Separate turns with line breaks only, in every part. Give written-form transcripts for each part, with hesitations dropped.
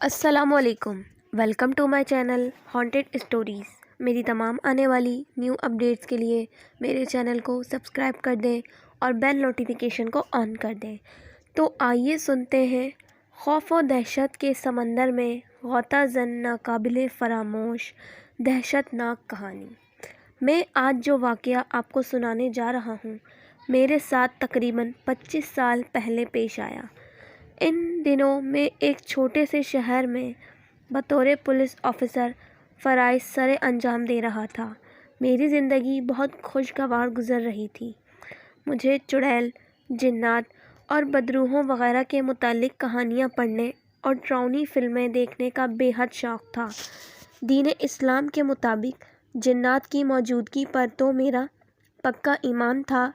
السلام علیکم، welcome to my channel haunted stories. میری تمام آنے والی نیو اپڈیٹس کے لیے میرے چینل کو سبسکرائب کر دیں اور بیل نوٹیفیکیشن کو آن کر دیں۔ تو آئیے سنتے ہیں خوف و دہشت کے سمندر میں غوطہ زن ناقابل فراموش دہشت ناک کہانی۔ میں آج جو واقعہ آپ کو سنانے جا رہا ہوں میرے ساتھ تقریباً 25 سال پہلے پیش آیا۔ ان دنوں میں ایک چھوٹے سے شہر میں بطور پولیس آفیسر فرائض سر انجام دے رہا تھا۔ میری زندگی بہت خوشگوار گزر رہی تھی۔ مجھے چڑیل، جنات اور بدروحوں وغیرہ کے متعلق کہانیاں پڑھنے اور ڈراؤنی فلمیں دیکھنے کا بے حد شوق تھا۔ دین اسلام کے مطابق جنات کی موجودگی پر تو میرا پکا ایمان تھا،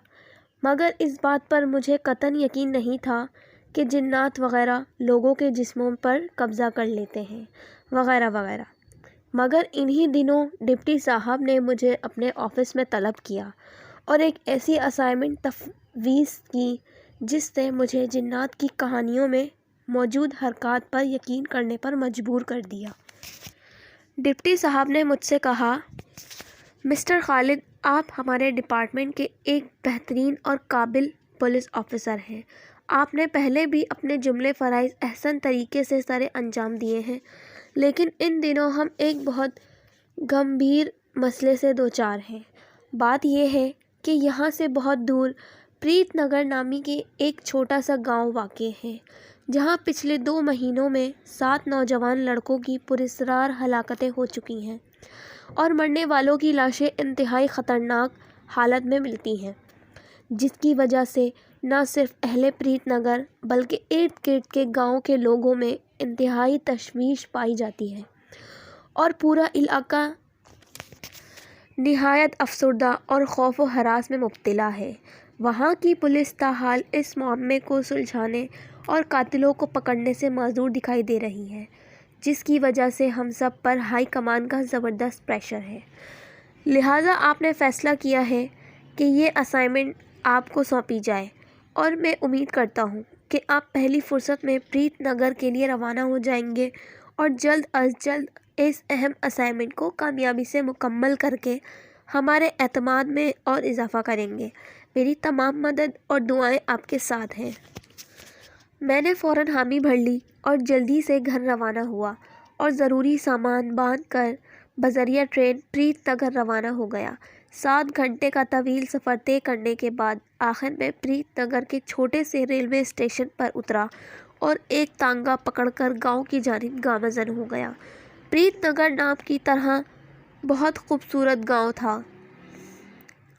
مگر اس بات پر مجھے قطعاً یقین نہیں تھا کہ جنات وغیرہ لوگوں کے جسموں پر قبضہ کر لیتے ہیں وغیرہ وغیرہ۔ مگر انہی دنوں ڈپٹی صاحب نے مجھے اپنے آفس میں طلب کیا اور ایک ایسی اسائنمنٹ تفویض کی جس نے مجھے جنات کی کہانیوں میں موجود حرکات پر یقین کرنے پر مجبور کر دیا۔ ڈپٹی صاحب نے مجھ سے کہا، مسٹر خالد، آپ ہمارے ڈپارٹمنٹ کے ایک بہترین اور قابل پولیس آفیسر ہیں۔ آپ نے پہلے بھی اپنے جملے فرائض احسن طریقے سے سر انجام دیے ہیں، لیکن ان دنوں ہم ایک بہت گمبھیر مسئلے سے دوچار ہیں۔ بات یہ ہے کہ یہاں سے بہت دور پریت نگر نامی کے ایک چھوٹا سا گاؤں واقع ہے، جہاں پچھلے 2 مہینوں میں 7 نوجوان لڑکوں کی پراسرار ہلاکتیں ہو چکی ہیں اور مرنے والوں کی لاشیں انتہائی خطرناک حالت میں ملتی ہیں، جس کی وجہ سے نہ صرف اہل پریت نگر بلکہ ارد گرد کے گاؤں کے لوگوں میں انتہائی تشویش پائی جاتی ہے اور پورا علاقہ نہایت افسردہ اور خوف و ہراس میں مبتلا ہے۔ وہاں کی پولیس تاحال اس معاملے کو سلجھانے اور قاتلوں کو پکڑنے سے معذور دکھائی دے رہی ہے، جس کی وجہ سے ہم سب پر ہائی کمان کا زبردست پریشر ہے۔ لہٰذا آپ نے فیصلہ کیا ہے کہ یہ اسائنمنٹ آپ کو سونپی جائے اور میں امید کرتا ہوں کہ آپ پہلی فرصت میں پریت نگر کے لیے روانہ ہو جائیں گے اور جلد از جلد اس اہم اسائنمنٹ کو کامیابی سے مکمل کر کے ہمارے اعتماد میں اور اضافہ کریں گے۔ میری تمام مدد اور دعائیں آپ کے ساتھ ہیں۔ میں نے فوراً حامی بھر لی اور جلدی سے گھر روانہ ہوا اور ضروری سامان باندھ کر بذریعہ ٹرین پریت نگر روانہ ہو گیا۔ 7 گھنٹے کا طویل سفر طے کرنے کے بعد آخر میں پریت نگر کے چھوٹے سے ریلوے اسٹیشن پر اترا اور ایک تانگا پکڑ کر گاؤں کی جانب گامزن ہو گیا۔ پریت نگر نام کی طرح بہت خوبصورت گاؤں تھا۔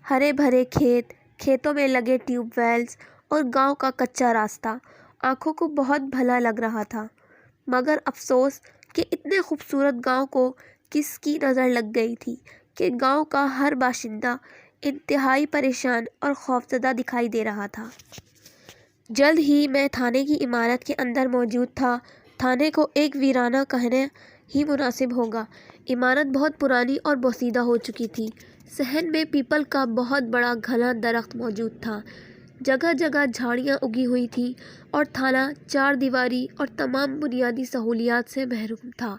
ہرے بھرے کھیت، کھیتوں میں لگے ٹیوب ویلز اور گاؤں کا کچا راستہ آنکھوں کو بہت بھلا لگ رہا تھا، مگر افسوس کہ اتنے خوبصورت گاؤں کو کس کی نظر لگ گئی تھی کہ گاؤں کا ہر باشندہ انتہائی پریشان اور خوفزدہ دکھائی دے رہا تھا۔ جلد ہی میں تھانے کی عمارت کے اندر موجود تھا۔ تھانے کو ایک ویرانہ کہنا ہی مناسب ہوگا۔ عمارت بہت پرانی اور بوسیدہ ہو چکی تھی۔ صحن میں پیپل کا بہت بڑا گھنا درخت موجود تھا۔ جگہ جگہ جھاڑیاں اگی ہوئی تھیں اور تھانہ 4 دیواری اور تمام بنیادی سہولیات سے محروم تھا۔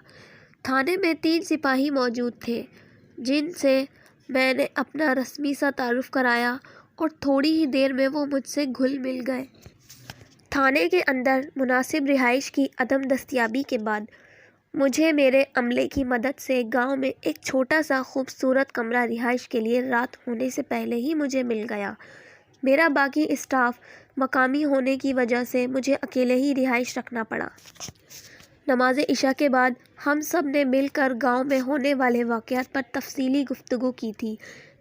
تھانے میں 3 سپاہی موجود تھے، جن سے میں نے اپنا رسمی سا تعارف کرایا اور تھوڑی ہی دیر میں وہ مجھ سے گھل مل گئے۔ تھانے کے اندر مناسب رہائش کی عدم دستیابی کے بعد مجھے میرے عملے کی مدد سے گاؤں میں ایک چھوٹا سا خوبصورت کمرہ رہائش کے لیے رات ہونے سے پہلے ہی مجھے مل گیا۔ میرا باقی اسٹاف مقامی ہونے کی وجہ سے مجھے اکیلے ہی رہائش رکھنا پڑا۔ نماز عشاء کے بعد ہم سب نے مل کر گاؤں میں ہونے والے واقعات پر تفصیلی گفتگو کی تھی۔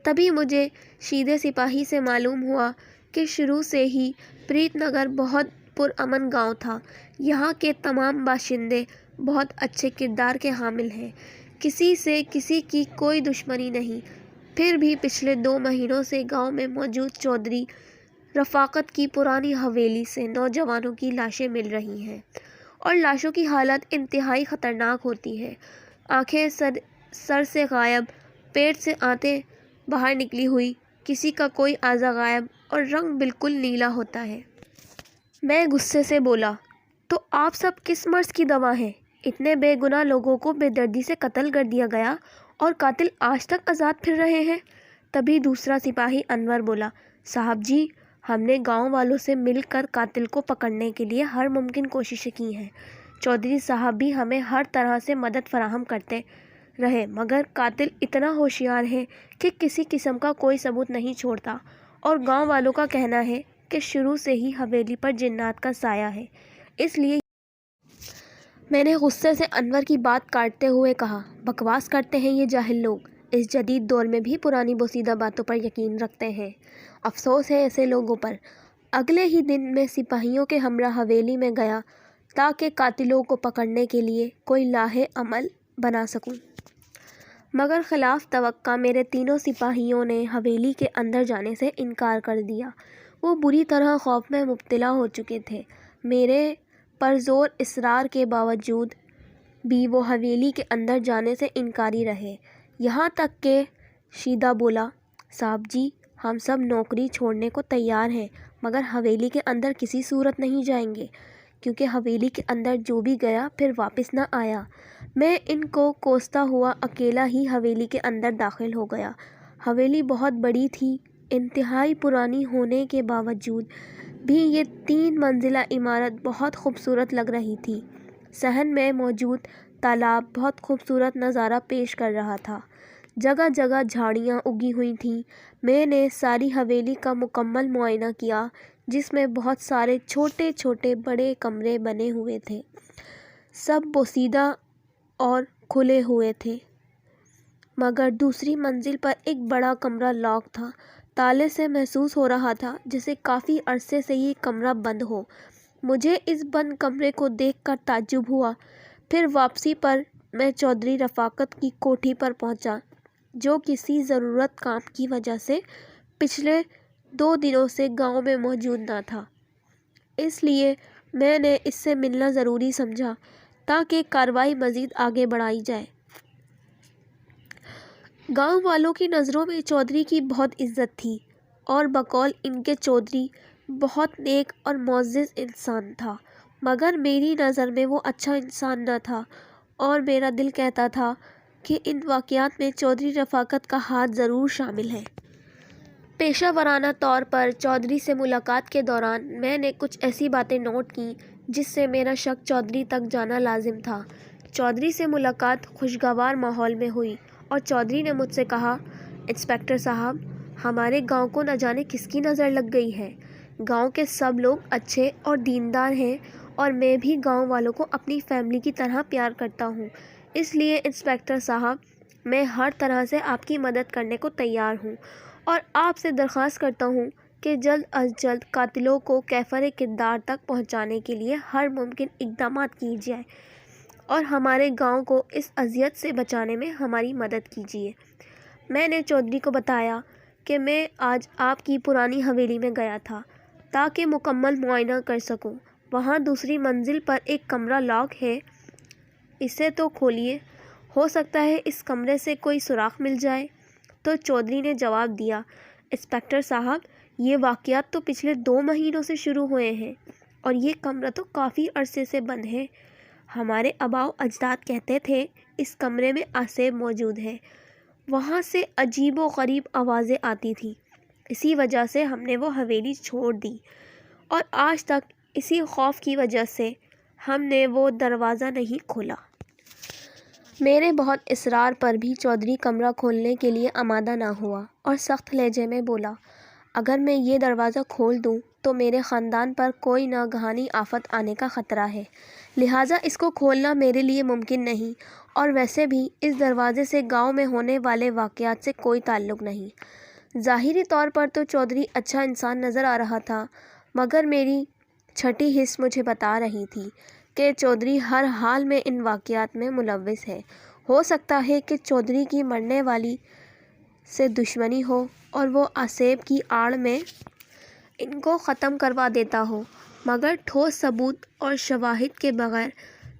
تبھی مجھے شیدے سپاہی سے معلوم ہوا کہ شروع سے ہی پریت نگر بہت پرامن گاؤں تھا۔ یہاں کے تمام باشندے بہت اچھے کردار کے حامل ہیں، کسی سے کسی کی کوئی دشمنی نہیں۔ پھر بھی پچھلے 2 مہینوں سے گاؤں میں موجود چودھری رفاقت کی پرانی حویلی سے نوجوانوں کی لاشیں مل رہی ہیں اور لاشوں کی حالت انتہائی خطرناک ہوتی ہے۔ آنکھیں سر سے غائب، پیٹ سے آنتیں باہر نکلی ہوئی، کسی کا کوئی اعضا غائب اور رنگ بالکل نیلا ہوتا ہے۔ میں غصے سے بولا، تو آپ سب کس مرض کی دوا ہیں؟ اتنے بے گناہ لوگوں کو بے دردی سے قتل کر دیا گیا اور قاتل آج تک آزاد پھر رہے ہیں۔ تبھی دوسرا سپاہی انور بولا، صاحب جی، ہم نے گاؤں والوں سے مل کر قاتل کو پکڑنے کے لیے ہر ممکن کوششیں کی ہیں۔ چودھری صاحب بھی ہمیں ہر طرح سے مدد فراہم کرتے رہے، مگر قاتل اتنا ہوشیار ہے کہ کسی قسم کا کوئی ثبوت نہیں چھوڑتا، اور گاؤں والوں کا کہنا ہے کہ شروع سے ہی حویلی پر جنات کا سایہ ہے۔ اس لیے میں نے غصے سے انور کی بات کاٹتے ہوئے کہا، بکواس کرتے ہیں یہ جاہل لوگ، اس جدید دور میں بھی پرانی بوسیدہ باتوں پر یقین رکھتے ہیں۔ افسوس ہے ایسے لوگوں پر۔ اگلے ہی دن میں سپاہیوں کے ہمراہ حویلی میں گیا تاکہ قاتلوں کو پکڑنے کے لیے کوئی لاہ عمل بنا سکوں، مگر خلاف توقع میرے تینوں سپاہیوں نے حویلی کے اندر جانے سے انکار کر دیا۔ وہ بری طرح خوف میں مبتلا ہو چکے تھے۔ میرے پرزور اصرار کے باوجود بھی وہ حویلی کے اندر جانے سے انکاری رہے، یہاں تک کہ شیدہ بولا، صاحب جی، ہم سب نوکری چھوڑنے کو تیار ہیں، مگر حویلی کے اندر کسی صورت نہیں جائیں گے، کیونکہ حویلی کے اندر جو بھی گیا پھر واپس نہ آیا۔ میں ان کو کوستا ہوا اکیلا ہی حویلی کے اندر داخل ہو گیا۔ حویلی بہت بڑی تھی، انتہائی پرانی ہونے کے باوجود بھی یہ 3 منزلہ عمارت بہت خوبصورت لگ رہی تھی۔ صحن میں موجود تالاب بہت خوبصورت نظارہ پیش کر رہا تھا، جگہ جگہ جھاڑیاں اگی ہوئی تھیں۔ میں نے ساری حویلی کا مکمل معائنہ کیا، جس میں بہت سارے چھوٹے چھوٹے بڑے کمرے بنے ہوئے تھے، سب بوسیدہ اور کھلے ہوئے تھے، مگر دوسری منزل پر ایک بڑا کمرہ لاک تھا۔ تالے سے محسوس ہو رہا تھا جیسے کافی عرصے سے یہ کمرہ بند ہو۔ مجھے اس بند کمرے کو دیکھ کر تعجب ہوا۔ پھر واپسی پر میں چودھری رفاقت کی کوٹھی پر پہنچا، جو کسی ضرورت کام کی وجہ سے پچھلے 2 دنوں سے گاؤں میں موجود نہ تھا، اس لیے میں نے اس سے ملنا ضروری سمجھا تاکہ کارروائی مزید آگے بڑھائی جائے۔ گاؤں والوں کی نظروں میں چودھری کی بہت عزت تھی، اور بقول ان کے چودھری بہت نیک اور معزز انسان تھا، مگر میری نظر میں وہ اچھا انسان نہ تھا، اور میرا دل کہتا تھا کہ ان واقعات میں چودھری رفاقت کا ہاتھ ضرور شامل ہے۔ پیشہ ورانہ طور پر چودھری سے ملاقات کے دوران میں نے کچھ ایسی باتیں نوٹ کیں جس سے میرا شک چودھری تک جانا لازم تھا۔ چودھری سے ملاقات خوشگوار ماحول میں ہوئی، اور چودھری نے مجھ سے کہا، انسپکٹر صاحب، ہمارے گاؤں کو نہ جانے کس کی نظر لگ گئی ہے۔ گاؤں کے سب لوگ اچھے اور دیندار ہیں، اور میں بھی گاؤں والوں کو اپنی فیملی کی طرح پیار کرتا ہوں، اس لیے انسپکٹر صاحب، میں ہر طرح سے آپ کی مدد کرنے کو تیار ہوں، اور آپ سے درخواست کرتا ہوں کہ جلد از جلد قاتلوں کو کیفر کردار تک پہنچانے کے لیے ہر ممکن اقدامات کیے جائیں، اور ہمارے گاؤں کو اس اذیت سے بچانے میں ہماری مدد کیجیے۔ میں نے چودھری کو بتایا کہ میں آج آپ کی پرانی حویلی میں گیا تھا تاکہ مکمل معائنہ کر سکوں۔ وہاں دوسری منزل پر ایک کمرہ لاک ہے، اسے تو کھولیے، ہو سکتا ہے اس کمرے سے کوئی سراغ مل جائے۔ تو چودھری نے جواب دیا، انسپکٹر صاحب، یہ واقعات تو پچھلے 2 مہینوں سے شروع ہوئے ہیں، اور یہ کمرہ تو کافی عرصے سے بند ہے۔ ہمارے آباء و اجداد کہتے تھے اس کمرے میں آسیب موجود ہے، وہاں سے عجیب و غریب آوازیں آتی تھیں، اسی وجہ سے ہم نے وہ حویلی چھوڑ دی، اور آج تک اسی خوف کی وجہ سے ہم نے وہ دروازہ نہیں کھولا۔ میرے بہت اصرار پر بھی چودھری کمرہ کھولنے کے لیے آمادہ نہ ہوا، اور سخت لہجے میں بولا، اگر میں یہ دروازہ کھول دوں تو میرے خاندان پر کوئی ناگہانی آفت آنے کا خطرہ ہے، لہٰذا اس کو کھولنا میرے لیے ممکن نہیں، اور ویسے بھی اس دروازے سے گاؤں میں ہونے والے واقعات سے کوئی تعلق نہیں۔ ظاہری طور پر تو چودھری اچھا انسان نظر آ رہا تھا، مگر میری چھٹی حس مجھے بتا رہی تھی کہ چودھری ہر حال میں ان واقعات میں ملوث ہے۔ ہو سکتا ہے کہ چودھری کی مرنے والی سے دشمنی ہو، اور وہ آسیب کی آڑ میں ان کو ختم کروا دیتا ہو، مگر ٹھوس ثبوت اور شواہد کے بغیر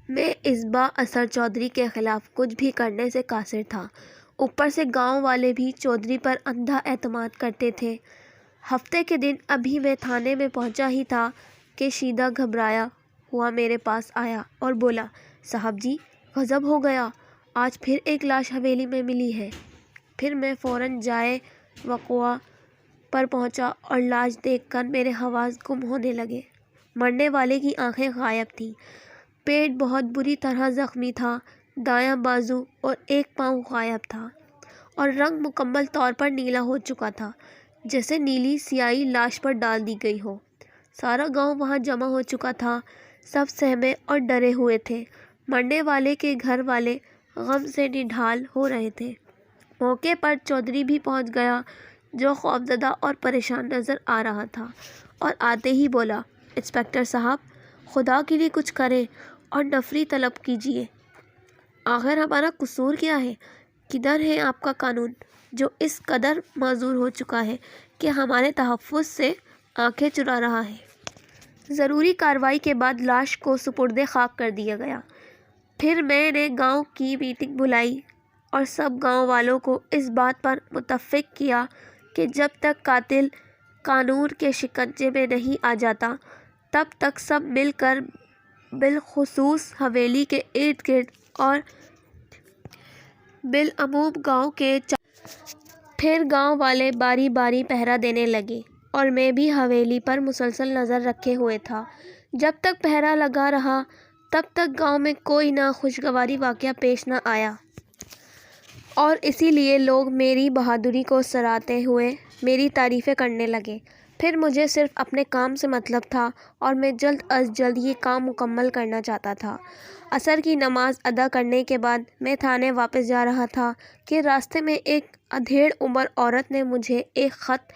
میں اس با اثر چودھری کے خلاف کچھ بھی کرنے سے قاصر تھا۔ اوپر سے گاؤں والے بھی چودھری پر اندھا اعتماد کرتے تھے۔ ہفتے کے دن ابھی میں تھانے میں پہنچا ہی تھا کہ شیدہ گھبرایا ہوا میرے پاس آیا اور بولا، صاحب جی، غضب ہو گیا، آج پھر ایک لاش حویلی میں ملی ہے۔ پھر میں فوراً جائے وقوع پر پہنچا اور لاش دیکھ کر میرے حواس گم ہونے لگے۔ مرنے والے کی آنکھیں غائب تھیں، پیٹ بہت بری طرح زخمی تھا، دایاں بازو اور ایک پاؤں غائب تھا، اور رنگ مکمل طور پر نیلا ہو چکا تھا، جیسے نیلی سیاہی لاش پر ڈال دی گئی ہو۔ سارا گاؤں وہاں جمع ہو چکا تھا، سب سہمے اور ڈرے ہوئے تھے۔ مرنے والے کے گھر والے غم سے نڈھال ہو رہے تھے۔ موقع پر چودھری بھی پہنچ گیا، جو خوفزدہ اور پریشان نظر آ رہا تھا، اور آتے ہی بولا، انسپکٹر صاحب، خدا کے لیے کچھ کریں اور نفری طلب کیجیے۔ آخر ہمارا قصور کیا ہے؟ کدھر ہے آپ کا قانون، جو اس قدر معذور ہو چکا ہے کہ ہمارے تحفظ سے آنکھیں چرا رہا ہے؟ ضروری کارروائی کے بعد لاش کو سپرد خاک کر دیا گیا۔ پھر میں نے گاؤں کی میٹنگ بلائی اور سب گاؤں والوں کو اس بات پر متفق کیا کہ جب تک قاتل قانون کے شکنجے میں نہیں آ جاتا، تب تک سب مل کر بالخصوص حویلی کے ارد گرد اور بالعموم گاؤں کے پھر گاؤں والے باری باری پہرا دینے لگے، اور میں بھی حویلی پر مسلسل نظر رکھے ہوئے تھا۔ جب تک پہرا لگا رہا، تب تک گاؤں میں کوئی ناخوشگوار واقعہ پیش نہ آیا، اور اسی لیے لوگ میری بہادری کو سراہتے ہوئے میری تعریفیں کرنے لگے۔ پھر مجھے صرف اپنے کام سے مطلب تھا، اور میں جلد از جلد یہ کام مکمل کرنا چاہتا تھا۔ عصر کی نماز ادا کرنے کے بعد میں تھانے واپس جا رہا تھا کہ راستے میں ایک ادھیڑ عمر عورت نے مجھے ایک خط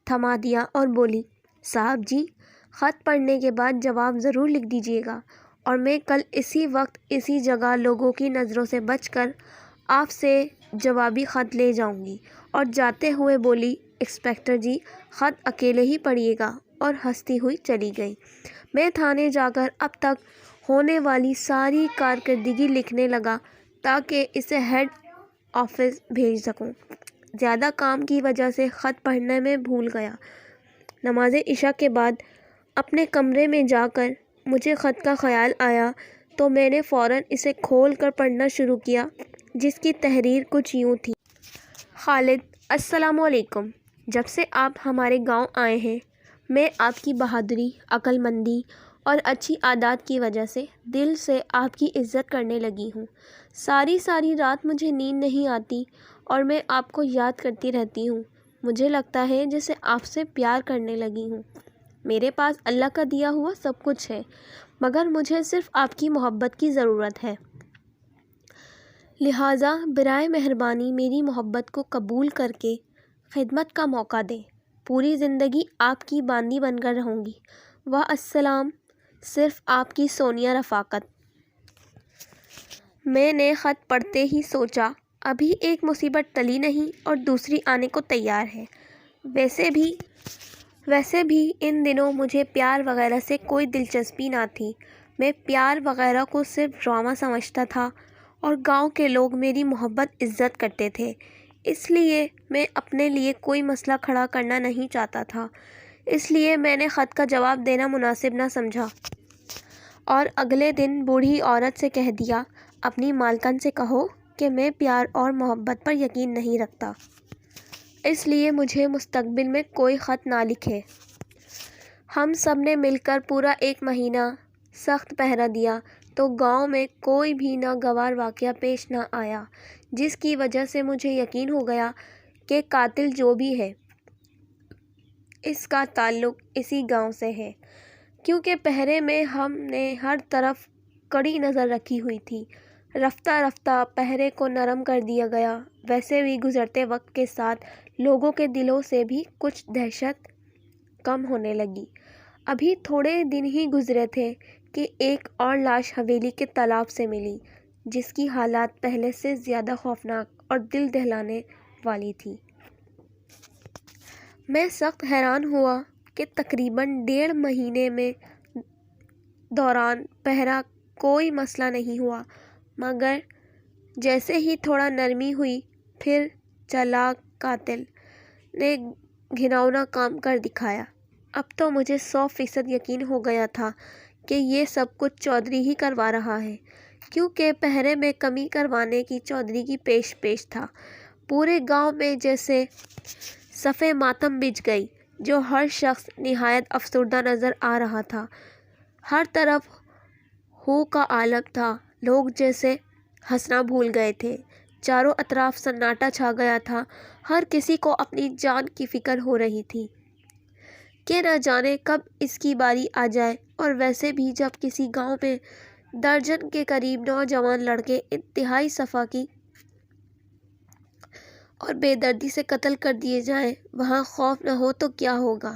تھما دیا اور بولی، صاحب جی، خط پڑھنے کے بعد جواب ضرور لکھ دیجیے گا، اور میں کل اسی وقت اسی جگہ لوگوں کی نظروں سے بچ کر آپ سے جوابی خط لے جاؤں گی۔ اور جاتے ہوئے بولی، انسپکٹر جی، خط اکیلے ہی پڑھیے گا، اور ہنستی ہوئی چلی گئی۔ میں تھانے جا کر اب تک ہونے والی ساری کارکردگی لکھنے لگا تاکہ اسے ہیڈ آفس بھیج سکوں۔ زیادہ کام کی وجہ سے خط پڑھنے میں بھول گیا۔ نماز عشاء کے بعد اپنے کمرے میں جا کر مجھے خط کا خیال آیا تو میں نے فوراً اسے کھول کر پڑھنا شروع کیا، جس کی تحریر کچھ یوں تھی: خالد، السلام علیکم۔ جب سے آپ ہمارے گاؤں آئے ہیں، میں آپ کی بہادری، عقل مندی اور اچھی عادات کی وجہ سے دل سے آپ کی عزت کرنے لگی ہوں۔ ساری رات مجھے نیند نہیں آتی اور میں آپ کو یاد کرتی رہتی ہوں۔ مجھے لگتا ہے جیسے آپ سے پیار کرنے لگی ہوں۔ میرے پاس اللہ کا دیا ہوا سب کچھ ہے، مگر مجھے صرف آپ کی محبت کی ضرورت ہے۔ لہٰذا برائے مہربانی میری محبت کو قبول کر کے خدمت کا موقع دیں۔ پوری زندگی آپ کی باندی بن کر رہوں گی۔ والسلام، صرف آپ کی سونیا رفاقت۔ میں نے خط پڑھتے ہی سوچا، ابھی ایک مصیبت ٹلی نہیں اور دوسری آنے کو تیار ہے۔ ویسے بھی ان دنوں مجھے پیار وغیرہ سے کوئی دلچسپی نہ تھی۔ میں پیار وغیرہ کو صرف ڈرامہ سمجھتا تھا، اور گاؤں کے لوگ میری محبت عزت کرتے تھے، اس لیے میں اپنے لیے کوئی مسئلہ کھڑا کرنا نہیں چاہتا تھا۔ اس لیے میں نے خط کا جواب دینا مناسب نہ سمجھا، اور اگلے دن بوڑھی عورت سے کہہ دیا، اپنی مالکن سے کہو کہ میں پیار اور محبت پر یقین نہیں رکھتا، اس لیے مجھے مستقبل میں کوئی خط نہ لکھے۔ ہم سب نے مل کر پورا 1 مہینہ سخت پہرا دیا تو گاؤں میں کوئی بھی ناگوار واقعہ پیش نہ آیا، جس کی وجہ سے مجھے یقین ہو گیا کہ قاتل جو بھی ہے، اس کا تعلق اسی گاؤں سے ہے، کیونکہ پہرے میں ہم نے ہر طرف کڑی نظر رکھی ہوئی تھی۔ رفتہ رفتہ پہرے کو نرم کر دیا گیا۔ ویسے بھی گزرتے وقت کے ساتھ لوگوں کے دلوں سے بھی کچھ دہشت کم ہونے لگی۔ ابھی تھوڑے دن ہی گزرے تھے کہ ایک اور لاش حویلی کے تالاب سے ملی، جس کی حالت پہلے سے زیادہ خوفناک اور دل دہلانے والی تھی۔ میں سخت حیران ہوا کہ تقریباً 1.5 مہینے میں دوران پہرا کوئی مسئلہ نہیں ہوا، مگر جیسے ہی تھوڑا نرمی ہوئی، پھر چالاک قاتل نے گھناؤنا کام کر دکھایا۔ اب تو مجھے 100% یقین ہو گیا تھا کہ یہ سب کچھ چودھری ہی کروا رہا ہے، کیونکہ پہرے میں کمی کروانے کی چودھری کی پیش تھا۔ پورے گاؤں میں جیسے صفِ ماتم بچھ گئی، جو ہر شخص نہایت افسردہ نظر آ رہا تھا۔ ہر طرف ہو کا عالم تھا، لوگ جیسے ہنسنا بھول گئے تھے۔ چاروں اطراف سناٹا چھا گیا تھا، ہر کسی کو اپنی جان کی فکر ہو رہی تھی کہ نہ جانے کب اس کی باری آ جائے۔ اور ویسے بھی جب کسی گاؤں میں درجن کے قریب نوجوان لڑکے انتہائی سفاکی اور بے دردی سے قتل کر دیے جائیں، وہاں خوف نہ ہو تو کیا ہوگا۔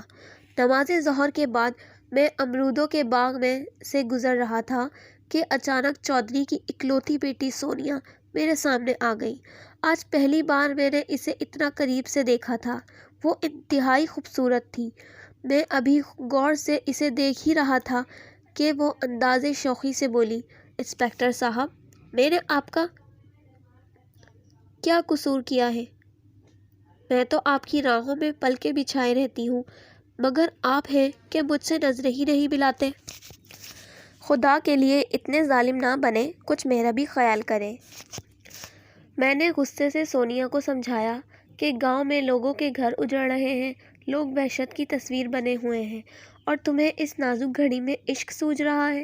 نماز ظہر کے بعد میں امرودوں کے باغ میں سے گزر رہا تھا کہ اچانک چودھری کی اکلوتی بیٹی سونیا میرے سامنے آ گئی۔ آج پہلی بار میں نے اسے اتنا قریب سے دیکھا تھا۔ وہ انتہائی خوبصورت تھی۔ میں ابھی غور سے اسے دیکھ ہی رہا تھا کہ وہ انداز شوخی سے بولی، انسپکٹر صاحب، میں نے آپ کا کیا قصور کیا ہے؟ میں تو آپ کی راہوں میں پلکیں بچھائے رہتی ہوں، مگر آپ ہیں کہ مجھ سے نظریں ہی نہیں ملاتے۔ خدا کے لیے اتنے ظالم نہ بنیں، کچھ میرا بھی خیال کریں۔ میں نے غصے سے سونیا کو سمجھایا کہ گاؤں میں لوگوں کے گھر اجڑ رہے ہیں، لوگ وحشت کی تصویر بنے ہوئے ہیں، اور تمہیں اس نازک گھڑی میں عشق سوجھ رہا ہے۔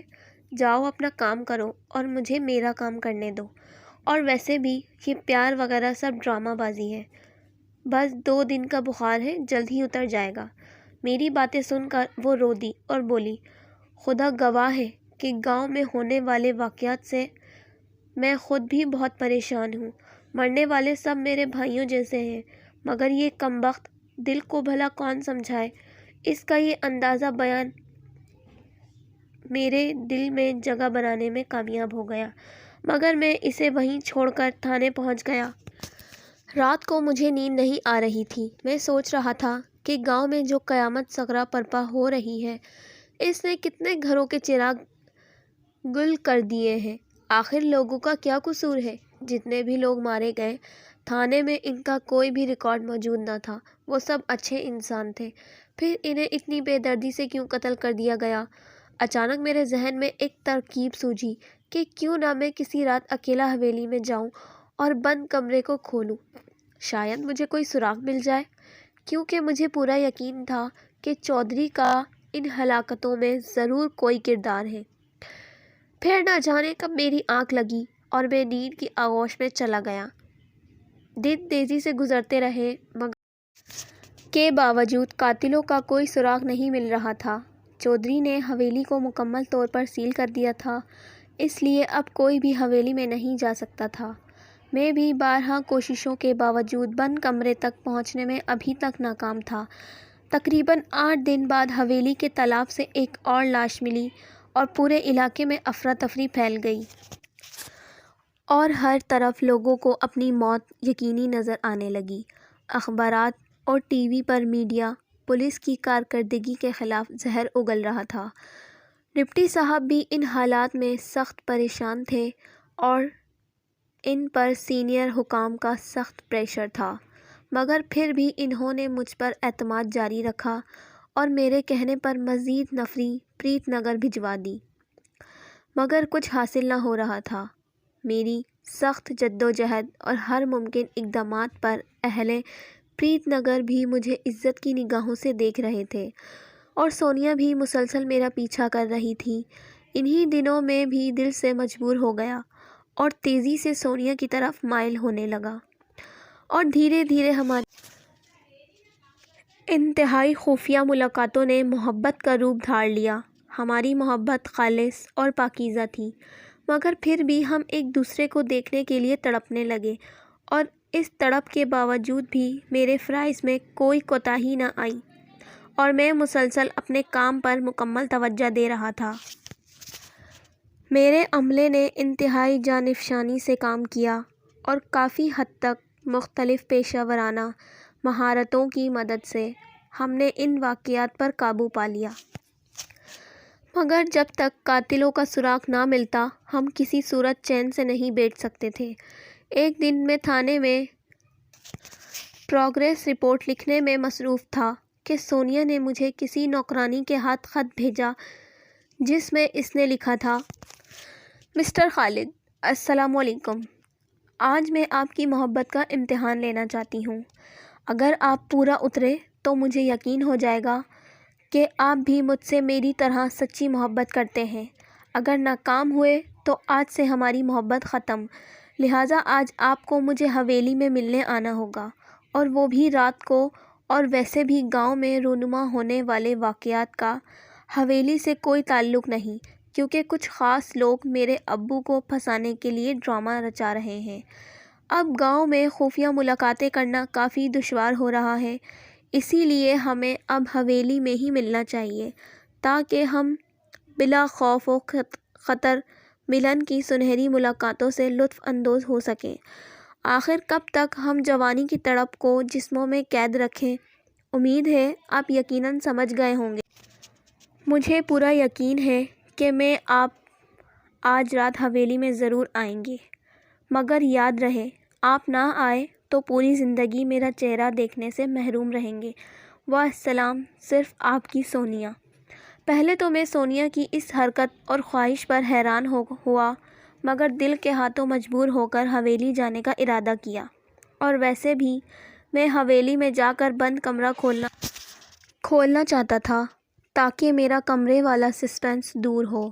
جاؤ اپنا کام کرو اور مجھے میرا کام کرنے دو۔ اور ویسے بھی یہ پیار وغیرہ سب ڈرامہ بازی ہے، بس 2 دن کا بخار ہے، جلد ہی اتر جائے گا۔ میری باتیں سن کر وہ رو دی اور بولی، خدا گواہ ہے کہ گاؤں میں ہونے والے واقعات سے میں خود بھی بہت پریشان ہوں۔ مرنے والے سب میرے بھائیوں جیسے ہیں، مگر یہ کمبخت دل کو بھلا کون سمجھائے۔ اس کا یہ اندازہ بیان میرے دل میں جگہ بنانے میں کامیاب ہو گیا، مگر میں اسے وہیں چھوڑ کر تھانے پہنچ گیا۔ رات کو مجھے نیند نہیں آ رہی تھی۔ میں سوچ رہا تھا کہ گاؤں میں جو قیامت صغریٰ برپا ہو رہی ہے، اس نے کتنے گھروں کے چراغ گل کر دیے ہیں۔ آخر لوگوں کا کیا قصور ہے؟ جتنے بھی لوگ مارے گئے، تھانے میں ان کا کوئی بھی ریکارڈ موجود نہ تھا۔ وہ سب اچھے انسان تھے، پھر انہیں اتنی بے دردی سے کیوں قتل کر دیا گیا؟ اچانک میرے ذہن میں ایک ترکیب سوجھی کہ کیوں نہ میں کسی رات اکیلا حویلی میں جاؤں اور بند کمرے کو کھولوں، شاید مجھے کوئی سراغ مل جائے، کیونکہ مجھے پورا یقین تھا کہ چودھری کا ان ہلاکتوں میں ضرور کوئی کردار ہے۔ پھر نہ جانے کب میری آنکھ لگی اور میں نیند کی آغوش میں چلا گیا۔ دن تیزی سے گزرتے رہے، مگر کے باوجود قاتلوں کا کوئی سراغ نہیں مل رہا تھا۔ چودھری نے حویلی کو مکمل طور پر سیل کر دیا تھا، اس لیے اب کوئی بھی حویلی میں نہیں جا سکتا تھا۔ میں بھی بارہا کوششوں کے باوجود بند کمرے تک پہنچنے میں ابھی تک ناکام تھا۔ تقریباً 8 دن بعد حویلی کے تالاب سے ایک اور لاش ملی اور پورے علاقے میں افراتفری پھیل گئی، اور ہر طرف لوگوں کو اپنی موت یقینی نظر آنے لگی۔ اخبارات اور ٹی وی پر میڈیا پولیس کی کارکردگی کے خلاف زہر اگل رہا تھا۔ ڈپٹی صاحب بھی ان حالات میں سخت پریشان تھے اور ان پر سینئر حکام کا سخت پریشر تھا، مگر پھر بھی انہوں نے مجھ پر اعتماد جاری رکھا اور میرے کہنے پر مزید نفری پریت نگر بھجوا دی، مگر کچھ حاصل نہ ہو رہا تھا۔ میری سخت جدوجہد اور ہر ممکن اقدامات پر اہلِ پریت نگر بھی مجھے عزت کی نگاہوں سے دیکھ رہے تھے، اور سونیا بھی مسلسل میرا پیچھا کر رہی تھی۔ انہی دنوں میں بھی دل سے مجبور ہو گیا اور تیزی سے سونیا کی طرف مائل ہونے لگا، اور دھیرے دھیرے ہماری انتہائی خفیہ ملاقاتوں نے محبت کا روپ دھار لیا۔ ہماری محبت خالص اور پاکیزہ تھی، مگر پھر بھی ہم ایک دوسرے کو دیکھنے کے لیے تڑپنے لگے، اور اس تڑپ کے باوجود بھی میرے فرائض میں کوئی کوتاہی نہ آئی، اور میں مسلسل اپنے کام پر مکمل توجہ دے رہا تھا۔ میرے عملے نے انتہائی جانفشانی سے کام کیا، اور کافی حد تک مختلف پیشہ ورانہ مہارتوں کی مدد سے ہم نے ان واقعات پر قابو پا لیا، مگر جب تک قاتلوں کا سراغ نہ ملتا ہم کسی صورت چین سے نہیں بیٹھ سکتے تھے۔ ایک دن میں تھانے میں پروگریس رپورٹ لکھنے میں مصروف تھا کہ سونیا نے مجھے کسی نوکرانی کے ہاتھ خط بھیجا، جس میں اس نے لکھا تھا، مسٹر خالد، السلام علیکم۔ آج میں آپ کی محبت کا امتحان لینا چاہتی ہوں۔ اگر آپ پورا اترے تو مجھے یقین ہو جائے گا کہ آپ بھی مجھ سے میری طرح سچی محبت کرتے ہیں۔ اگر ناکام ہوئے تو آج سے ہماری محبت ختم۔ لہٰذا آج آپ کو مجھے حویلی میں ملنے آنا ہوگا، اور وہ بھی رات کو۔ اور ویسے بھی گاؤں میں رونما ہونے والے واقعات کا حویلی سے کوئی تعلق نہیں، کیونکہ کچھ خاص لوگ میرے ابو کو پھنسانے کے لیے ڈرامہ رچا رہے ہیں۔ اب گاؤں میں خفیہ ملاقاتیں کرنا کافی دشوار ہو رہا ہے، اسی لیے ہمیں اب حویلی میں ہی ملنا چاہیے، تاکہ ہم بلا خوف و خطر ملن کی سنہری ملاقاتوں سے لطف اندوز ہو سکیں۔ آخر کب تک ہم جوانی کی تڑپ کو جسموں میں قید رکھیں؟ امید ہے آپ یقیناً سمجھ گئے ہوں گے۔ مجھے پورا یقین ہے کہ آپ آج رات حویلی میں ضرور آئیں گے، مگر یاد رہے آپ نہ آئے تو پوری زندگی میرا چہرہ دیکھنے سے محروم رہیں گے۔ والسلام، صرف آپ کی سونیا۔ پہلے تو میں سونیا کی اس حرکت اور خواہش پر حیران ہوا، مگر دل کے ہاتھوں مجبور ہو کر حویلی جانے کا ارادہ کیا۔ اور ویسے بھی میں حویلی میں جا کر بند کمرہ کھولنا چاہتا تھا، تاکہ میرا کمرے والا سسپنس دور ہو۔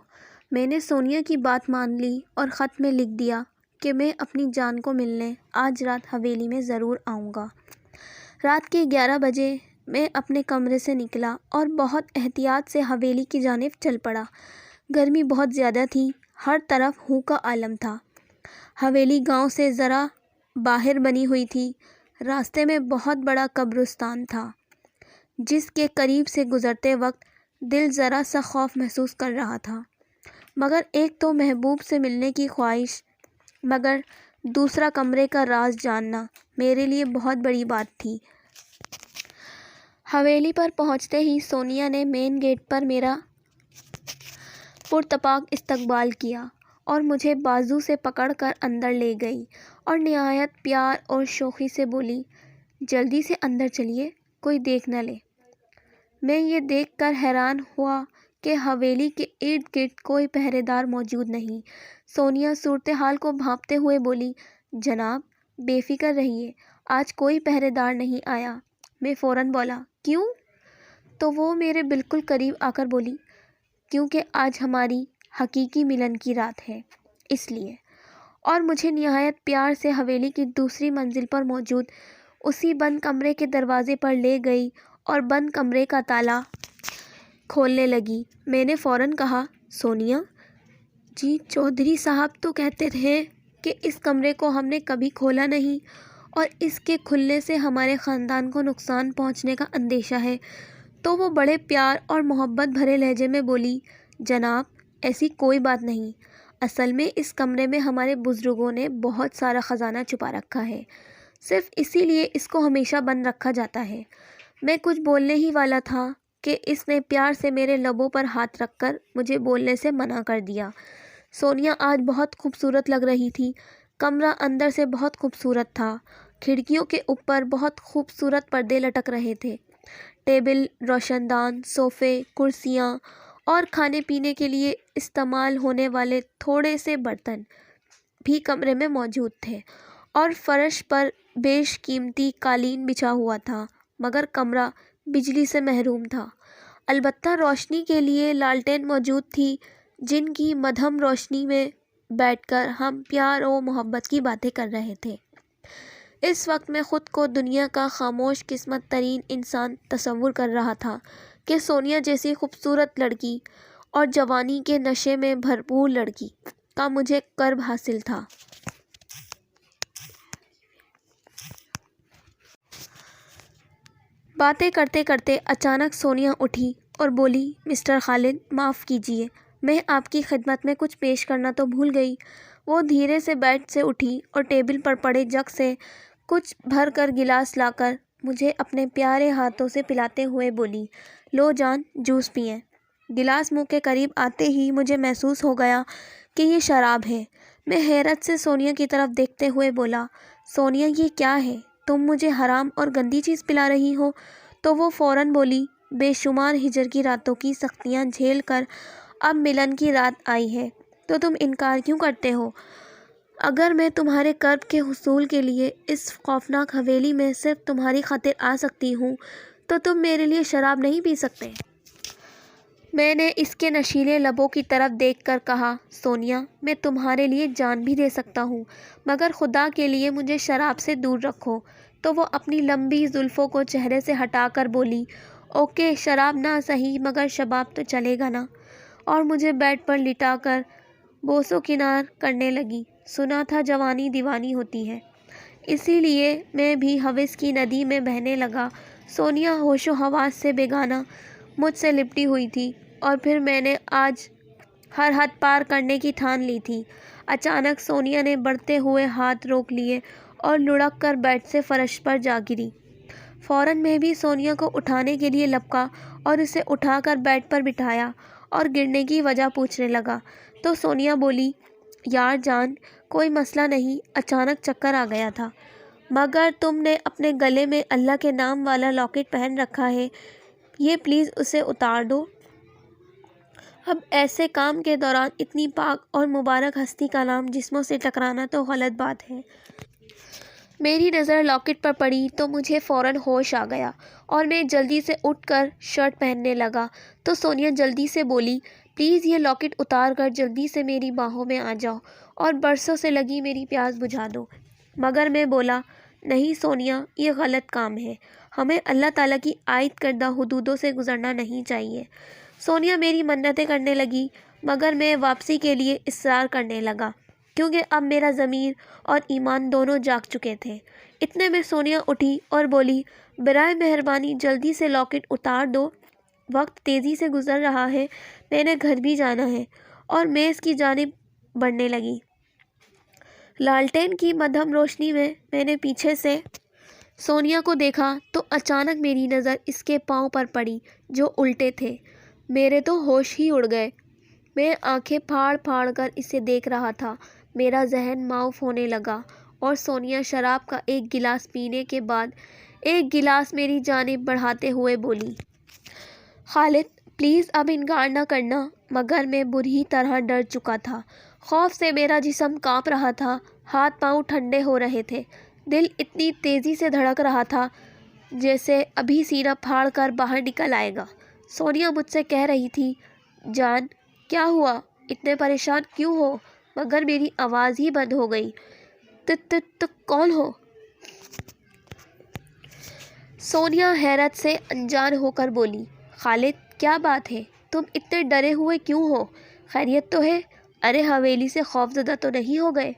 میں نے سونیا کی بات مان لی اور خط میں لکھ دیا کہ میں اپنی جان کو ملنے آج رات حویلی میں ضرور آؤں گا۔ رات کے 11 بجے میں اپنے کمرے سے نکلا اور بہت احتیاط سے حویلی کی جانب چل پڑا۔ گرمی بہت زیادہ تھی، ہر طرف ہو کا عالم تھا۔ حویلی گاؤں سے ذرا باہر بنی ہوئی تھی۔ راستے میں بہت بڑا قبرستان تھا، جس کے قریب سے گزرتے وقت دل ذرا سا خوف محسوس کر رہا تھا۔ مگر ایک تو محبوب سے ملنے کی خواہش، مگر دوسرا کمرے کا راز جاننا میرے لیے بہت بڑی بات تھی۔ حویلی پر پہنچتے ہی سونیا نے مین گیٹ پر میرا پرتپاک استقبال کیا اور مجھے بازو سے پکڑ کر اندر لے گئی، اور نہایت پیار اور شوخی سے بولی، جلدی سے اندر چلیے، کوئی دیکھ نہ لے۔ میں یہ دیکھ کر حیران ہوا کہ حویلی کے ارد گرد کوئی پہرے دار موجود نہیں۔ سونیا صورتحال کو بھانپتے ہوئے بولی، جناب بے فکر رہیے، آج کوئی پہرے دار نہیں آیا۔ میں فوراً بولا، کیوں؟ تو وہ میرے بالکل قریب آ کر بولی، کیونکہ آج ہماری حقیقی ملن کی رات ہے، اس لیے۔ اور مجھے نہایت پیار سے حویلی کی دوسری منزل پر موجود اسی بند کمرے کے دروازے پر لے گئی اور بند کمرے کا تالا کھولنے لگی۔ میں نے فوراً کہا، سونیا جی، چودھری صاحب تو کہتے تھے کہ اس کمرے کو ہم نے کبھی کھولا نہیں، اور اس کے کھلنے سے ہمارے خاندان کو نقصان پہنچنے کا اندیشہ ہے۔ تو وہ بڑے پیار اور محبت بھرے لہجے میں بولی، جناب ایسی کوئی بات نہیں، اصل میں اس کمرے میں ہمارے بزرگوں نے بہت سارا خزانہ چھپا رکھا ہے، صرف اسی لیے اس کو ہمیشہ بند رکھا جاتا ہے۔ میں کچھ بولنے ہی والا تھا کہ اس نے پیار سے میرے لبوں پر ہاتھ رکھ کر مجھے بولنے سے منع کر دیا۔ سونیا آج بہت خوبصورت لگ رہی تھی۔ کمرہ اندر سے بہت خوبصورت تھا۔ کھڑکیوں کے اوپر بہت خوبصورت پردے لٹک رہے تھے۔ ٹیبل، روشن دان، صوفے، کرسیاں اور کھانے پینے کے لیے استعمال ہونے والے تھوڑے سے برتن بھی کمرے میں موجود تھے، اور فرش پر بیش قیمتی قالین بچھا ہوا تھا، مگر کمرہ بجلی سے محروم تھا۔ البتہ روشنی کے لیے لالٹین موجود تھی، جن کی مدھم روشنی میں بیٹھ کر ہم پیار و محبت کی باتیں کر رہے تھے۔ اس وقت میں خود کو دنیا کا خاموش قسمت ترین انسان تصور کر رہا تھا کہ سونیا جیسی خوبصورت لڑکی اور جوانی کے نشے میں بھرپور لڑکی کا مجھے قرب حاصل تھا۔ باتیں کرتے کرتے اچانک سونیا اٹھی اور بولی، مسٹر خالد معاف کیجیے، میں آپ کی خدمت میں کچھ پیش کرنا تو بھول گئی۔ وہ دھیرے سے بیڈ سے اٹھی اور ٹیبل پر پڑے جگ سے کچھ بھر کر گلاس لا کر مجھے اپنے پیارے ہاتھوں سے پلاتے ہوئے بولی، لو جان، جوس پئیں۔ گلاس منہ کے قریب آتے ہی مجھے محسوس ہو گیا کہ یہ شراب ہے۔ میں حیرت سے سونیا کی طرف دیکھتے ہوئے بولا، سونیا یہ کیا ہے؟ تم مجھے حرام اور گندی چیز پلا رہی ہو؟ تو وہ فوراً بولی، بے شمار ہجر کی راتوں کی سختیاں جھیل کر اب ملن کی رات آئی ہے، تو تم انکار کیوں کرتے ہو؟ اگر میں تمہارے کرب کے حصول کے لیے اس خوفناک حویلی میں صرف تمہاری خاطر آ سکتی ہوں تو تم میرے لیے شراب نہیں پی سکتے؟ میں نے اس کے نشیلے لبوں کی طرف دیکھ کر کہا، سونیا، میں تمہارے لیے جان بھی دے سکتا ہوں، مگر خدا کے لیے مجھے شراب سے دور رکھو۔ تو وہ اپنی لمبی زلفوں کو چہرے سے ہٹا کر بولی، اوکے، شراب نہ صحیح مگر شباب تو چلے گا نا؟ اور مجھے بیڈ پر لٹا کر بوسو کنار کرنے لگی۔ سنا تھا جوانی دیوانی ہوتی ہے، اسی لیے میں بھی ہوس کی ندی میں بہنے لگا۔ سونیا ہوش و حواس سے بیگانہ مجھ سے لپٹی ہوئی تھی، اور پھر میں نے آج ہر حد پار کرنے کی ٹھان لی تھی۔ اچانک سونیا نے بڑھتے ہوئے ہاتھ روک لیے اور لڑک کر بیڈ سے فرش پر جا گری۔ فوراً میں بھی سونیا کو اٹھانے کے لیے لپکا اور اسے اٹھا کر بیڈ پر بٹھایا اور گرنے کی وجہ پوچھنے لگا تو سونیا بولی، یار جان، کوئی مسئلہ نہیں، اچانک چکر آ گیا تھا۔ مگر تم نے اپنے گلے میں اللہ کے نام والا لاکٹ پہن رکھا ہے، یہ پلیز اسے اتار دو۔ اب ایسے کام کے دوران اتنی پاک اور مبارک ہستی کا نام جسموں سے ٹکرانا تو غلط بات ہے۔ میری نظر لاکٹ پر پڑی تو مجھے فوراً ہوش آ گیا اور میں جلدی سے اٹھ کر شرٹ پہننے لگا تو سونیا جلدی سے بولی، پلیز یہ لاکٹ اتار کر جلدی سے میری باہوں میں آ جاؤ اور برسوں سے لگی میری پیاس بجھا دو۔ مگر میں بولا، نہیں سونیا، یہ غلط کام ہے، ہمیں اللہ تعالیٰ کی عائد کردہ حدودوں سے گزرنا نہیں چاہیے۔ سونیا میری منتیں کرنے لگی، مگر میں واپسی کے لیے اصرار کرنے لگا کیونکہ اب میرا ضمیر اور ایمان دونوں جاگ چکے تھے۔ اتنے میں سونیا اٹھی اور بولی، برائے مہربانی جلدی سے لاکٹ اتار دو، وقت تیزی سے گزر رہا ہے، میں نے گھر بھی جانا ہے، اور میز کی جانب بڑھنے لگی۔ لالٹین کی مدھم روشنی میں میں نے پیچھے سے سونیا کو دیکھا تو اچانک میری نظر اس کے پاؤں پر پڑی جو الٹے تھے۔ میرے تو ہوش ہی اڑ گئے۔ میں آنکھیں پھاڑ پھاڑ کر اسے دیکھ رہا تھا۔ میرا ذہن معاف ہونے لگا اور سونیا شراب کا ایک گلاس پینے کے بعد ایک گلاس میری جانب بڑھاتے ہوئے بولی، خالد پلیز اب انکار نہ کرنا۔ مگر میں بری طرح ڈر چکا تھا، خوف سے میرا جسم کانپ رہا تھا، ہاتھ پاؤں ٹھنڈے ہو رہے تھے، دل اتنی تیزی سے دھڑک رہا تھا جیسے ابھی سینہ پھاڑ کر باہر نکل آئے گا۔ سونیا مجھ سے کہہ رہی تھی، جان کیا ہوا، اتنے پریشان کیوں ہو؟ مگر میری آواز ہی بند ہو گئی۔ کون ہو؟ سونیا حیرت سے انجان ہو کر بولی، خالد کیا بات ہے، تم اتنے ڈرے ہوئے کیوں ہو؟ خیریت تو ہے؟ ارے حویلی سے خوف زدہ تو نہیں ہو گئے؟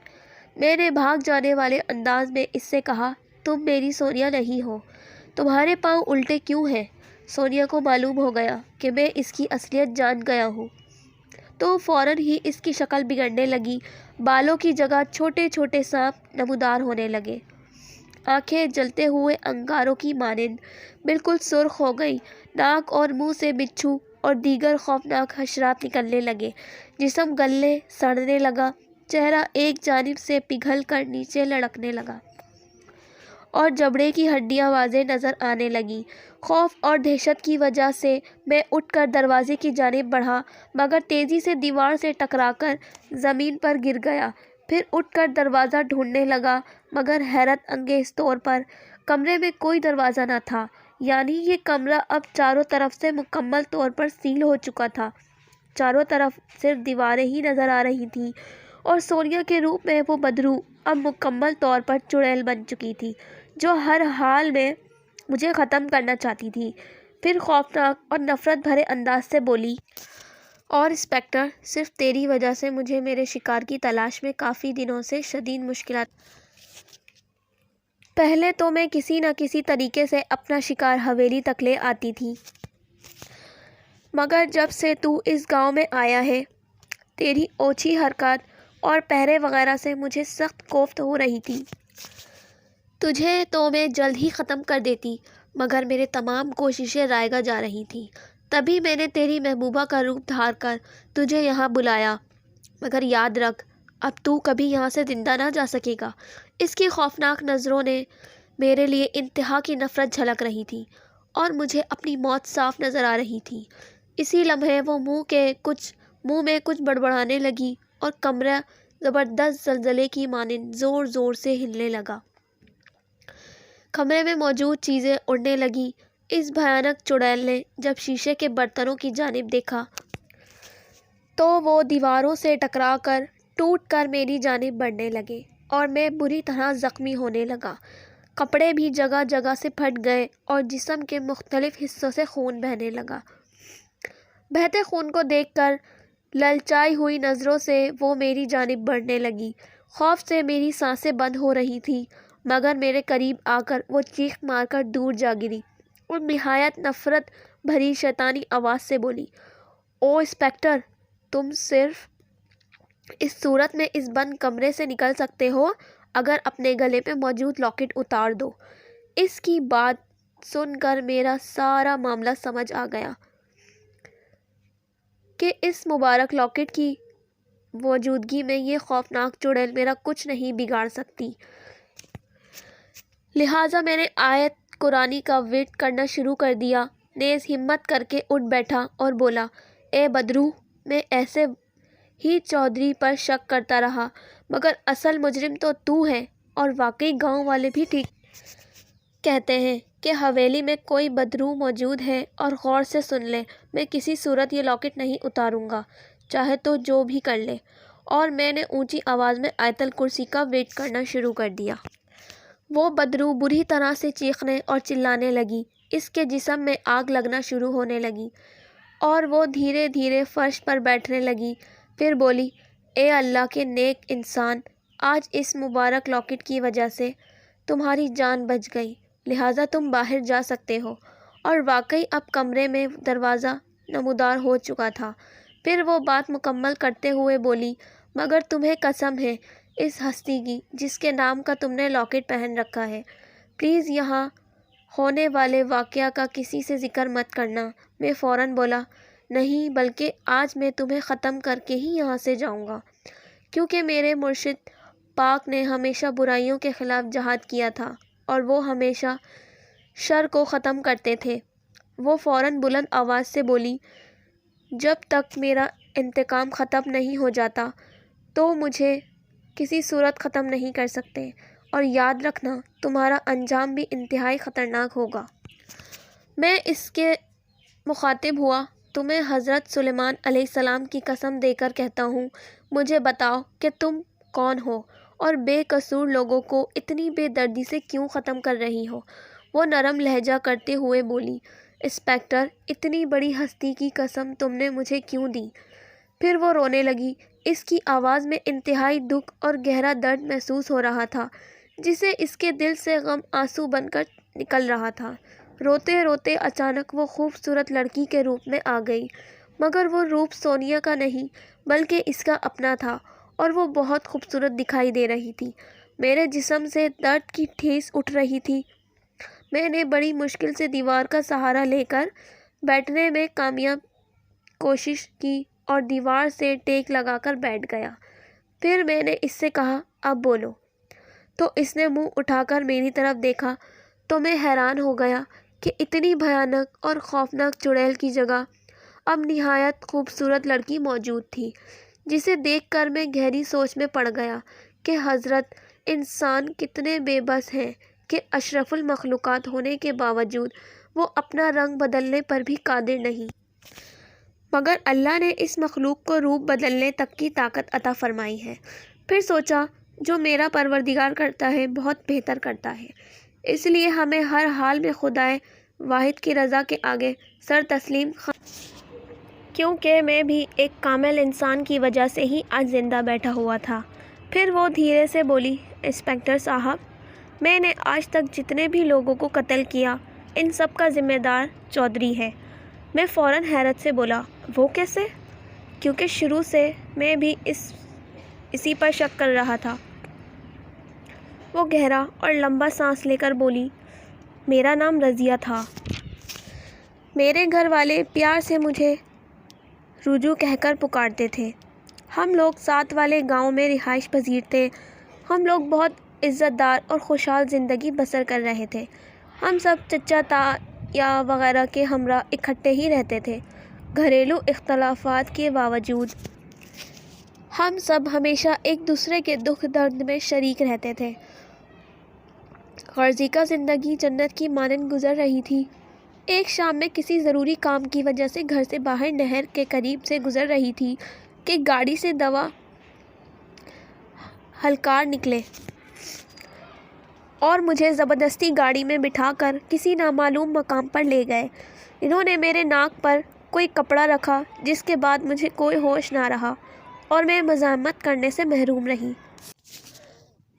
میں نے بھاگ جانے والے انداز میں اس سے کہا، تم میری سونیا نہیں ہو، تمہارے پاؤں الٹے کیوں ہیں؟ سونیا کو معلوم ہو گیا کہ میں اس کی اصلیت جان گیا ہوں تو فوراً ہی اس کی شکل بگڑنے لگی، بالوں کی جگہ چھوٹے چھوٹے سانپ نمودار ہونے لگے، آنکھیں جلتے ہوئے انگاروں کی مانند بالکل سرخ ہو گئی، ناک اور منہ سے بچھو اور دیگر خوفناک حشرات نکلنے لگے، جسم گلنے سڑنے لگا، چہرہ ایک جانب سے پگھل کر نیچے لڑکنے لگا اور جبڑے کی ہڈیاں واضح نظر آنے لگیں۔ خوف اور دہشت کی وجہ سے میں اٹھ کر دروازے کی جانب بڑھا مگر تیزی سے دیوار سے ٹکرا کر زمین پر گر گیا، پھر اٹھ کر دروازہ ڈھونڈنے لگا مگر حیرت انگیز طور پر کمرے میں کوئی دروازہ نہ تھا، یعنی یہ کمرہ اب چاروں طرف سے مکمل طور پر سیل ہو چکا تھا، چاروں طرف صرف دیواریں ہی نظر آ رہی تھیں اور سونیا کے روپ میں وہ بدرو اب مکمل طور پر چڑیل بن چکی تھی جو ہر حال میں مجھے ختم کرنا چاہتی تھی۔ پھر خوفناک اور نفرت بھرے انداز سے بولی، اور انسپکٹر، صرف تیری وجہ سے مجھے میرے شکار کی تلاش میں کافی دنوں سے شدید مشکلات۔ پہلے تو میں کسی نہ کسی طریقے سے اپنا شکار حویلی تک لے آتی تھی، مگر جب سے تو اس گاؤں میں آیا ہے، تیری اوچھی حرکات اور پہرے وغیرہ سے مجھے سخت کوفت ہو رہی تھی۔ تجھے تو میں جلد ہی ختم کر دیتی مگر میرے تمام کوششیں رائگاں جا رہی تھیں، تبھی میں نے تیری محبوبہ کا روپ دھار کر تجھے یہاں بلایا، مگر یاد رکھ اب تو کبھی یہاں سے زندہ نہ جا سکے گا۔ اس کی خوفناک نظروں نے میرے لیے انتہا کی نفرت جھلک رہی تھی اور مجھے اپنی موت صاف نظر آ رہی تھی۔ اسی لمحے وہ منہ میں کچھ بڑبڑانے لگی اور کمرہ زبردست زلزلے کی مانند زور زور سے ہلنے لگا۔ کمرے میں موجود چیزیں اڑنے لگیں۔ اس بھیانک چڑیل نے جب شیشے کے برتنوں کی جانب دیکھا تو وہ دیواروں سے ٹکرا کر ٹوٹ کر میری جانب بڑھنے لگے اور میں بری طرح زخمی ہونے لگا۔ کپڑے بھی جگہ جگہ سے پھٹ گئے اور جسم کے مختلف حصوں سے خون بہنے لگا۔ بہتے خون کو دیکھ کر للچائی ہوئی نظروں سے وہ میری جانب بڑھنے لگی۔ خوف سے میری سانسیں بند ہو رہی تھیں، مگر میرے قریب آ کر وہ چیخ مار کر دور جا گری اور نہایت نفرت بھری شیطانی آواز سے بولی، او انسپکٹر، تم صرف اس صورت میں اس بند کمرے سے نکل سکتے ہو اگر اپنے گلے میں موجود لاکٹ اتار دو۔ اس کی بات سن کر میرا سارا معاملہ سمجھ آ گیا کہ اس مبارک لاکٹ کی موجودگی میں یہ خوفناک چڑیل میرا کچھ نہیں بگاڑ سکتی۔ لہٰذا میں نے آیت قرآنی کا ورد کرنا شروع کر دیا، نیز ہمت کر کے اٹھ بیٹھا اور بولا، اے بدرو، میں ایسے ہی چودھری پر شک کرتا رہا، مگر اصل مجرم تو ہے، اور واقعی گاؤں والے بھی ٹھیک کہتے ہیں کہ حویلی میں کوئی بدرو موجود ہے، اور غور سے سن لے، میں کسی صورت یہ لاکٹ نہیں اتاروں گا، چاہے تو جو بھی کر لے۔ اور میں نے اونچی آواز میں آیت الکرسی کا ورد کرنا شروع کر دیا۔ وہ بدرو بری طرح سے چیخنے اور چلانے لگی، اس کے جسم میں آگ لگنا شروع ہونے لگی اور وہ دھیرے دھیرے فرش پر بیٹھنے لگی۔ پھر بولی، اے اللہ کے نیک انسان، آج اس مبارک لاکٹ کی وجہ سے تمہاری جان بچ گئی، لہٰذا تم باہر جا سکتے ہو۔ اور واقعی اب کمرے میں دروازہ نمودار ہو چکا تھا۔ پھر وہ بات مکمل کرتے ہوئے بولی، مگر تمہیں قسم ہے اس ہستی کی جس کے نام کا تم نے لاکٹ پہن رکھا ہے، پلیز یہاں ہونے والے واقعہ کا کسی سے ذکر مت کرنا۔ میں فوراً بولا، نہیں، بلکہ آج میں تمہیں ختم کر کے ہی یہاں سے جاؤں گا، کیونکہ میرے مرشد پاک نے ہمیشہ برائیوں کے خلاف جہاد کیا تھا اور وہ ہمیشہ شر کو ختم کرتے تھے۔ وہ فوراً بلند آواز سے بولی، جب تک میرا انتقام ختم نہیں ہو جاتا تو مجھے کسی صورت ختم نہیں کر سکتے، اور یاد رکھنا تمہارا انجام بھی انتہائی خطرناک ہوگا۔ میں اس کے مخاطب ہوا، تمہیں حضرت سلیمان علیہ السلام کی قسم دے کر کہتا ہوں، مجھے بتاؤ کہ تم کون ہو اور بے قصور لوگوں کو اتنی بے دردی سے کیوں ختم کر رہی ہو؟ وہ نرم لہجہ کرتے ہوئے بولی، انسپکٹر، اتنی بڑی ہستی کی قسم تم نے مجھے کیوں دی؟ پھر وہ رونے لگی۔ اس کی آواز میں انتہائی دکھ اور گہرا درد محسوس ہو رہا تھا، جسے اس کے دل سے غم آنسو بن کر نکل رہا تھا۔ روتے روتے اچانک وہ خوبصورت لڑکی کے روپ میں آ گئی، مگر وہ روپ سونیا کا نہیں بلکہ اس کا اپنا تھا، اور وہ بہت خوبصورت دکھائی دے رہی تھی۔ میرے جسم سے درد کی ٹھیس اٹھ رہی تھی۔ میں نے بڑی مشکل سے دیوار کا سہارا لے کر بیٹھنے میں کامیاب کوشش کی اور دیوار سے ٹیک لگا کر بیٹھ گیا۔ پھر میں نے اس سے کہا، اب بولو۔ تو اس نے منہ اٹھا کر میری طرف دیکھا تو میں حیران ہو گیا کہ اتنی بھیانک اور خوفناک چڑیل کی جگہ اب نہایت خوبصورت لڑکی موجود تھی، جسے دیکھ کر میں گہری سوچ میں پڑ گیا کہ حضرت انسان کتنے بے بس ہیں کہ اشرف المخلوقات ہونے کے باوجود وہ اپنا رنگ بدلنے پر بھی قادر نہیں، مگر اللہ نے اس مخلوق کو روپ بدلنے تک کی طاقت عطا فرمائی ہے۔ پھر سوچا، جو میرا پروردگار کرتا ہے بہت بہتر کرتا ہے، اس لیے ہمیں ہر حال میں خدائے واحد کی رضا کے آگے سر تسلیم کیونکہ میں بھی ایک کامل انسان کی وجہ سے ہی آج زندہ بیٹھا ہوا تھا۔ پھر وہ دھیرے سے بولی، انسپکٹر صاحب، میں نے آج تک جتنے بھی لوگوں کو قتل کیا ان سب کا ذمہ دار چودھری ہے۔ میں فوراً حیرت سے بولا، وہ کیسے؟ کیونکہ شروع سے میں بھی اسی پر شک کر رہا تھا۔ وہ گہرا اور لمبا سانس لے کر بولی، میرا نام رضیہ تھا۔ میرے گھر والے پیار سے مجھے رجو کہہ کر پکارتے تھے۔ ہم لوگ ساتھ والے گاؤں میں رہائش پذیر تھے۔ ہم لوگ بہت عزت دار اور خوشحال زندگی بسر کر رہے تھے۔ ہم سب چچا تایا وغیرہ کے ہمراہ اکٹھے ہی رہتے تھے۔ گھریلو اختلافات کے باوجود ہم سب ہمیشہ ایک دوسرے کے دکھ درد میں شریک رہتے تھے۔ غازی کا زندگی جنت کی مانند گزر رہی تھی۔ ایک شام میں کسی ضروری کام کی وجہ سے گھر سے باہر نہر کے قریب سے گزر رہی تھی کہ گاڑی سے دوا ہلکار نکلے اور مجھے زبردستی گاڑی میں بٹھا کر کسی نامعلوم مقام پر لے گئے۔ انہوں نے میرے ناک پر کوئی کپڑا رکھا جس کے بعد مجھے کوئی ہوش نہ رہا اور میں مزاحمت کرنے سے محروم رہی۔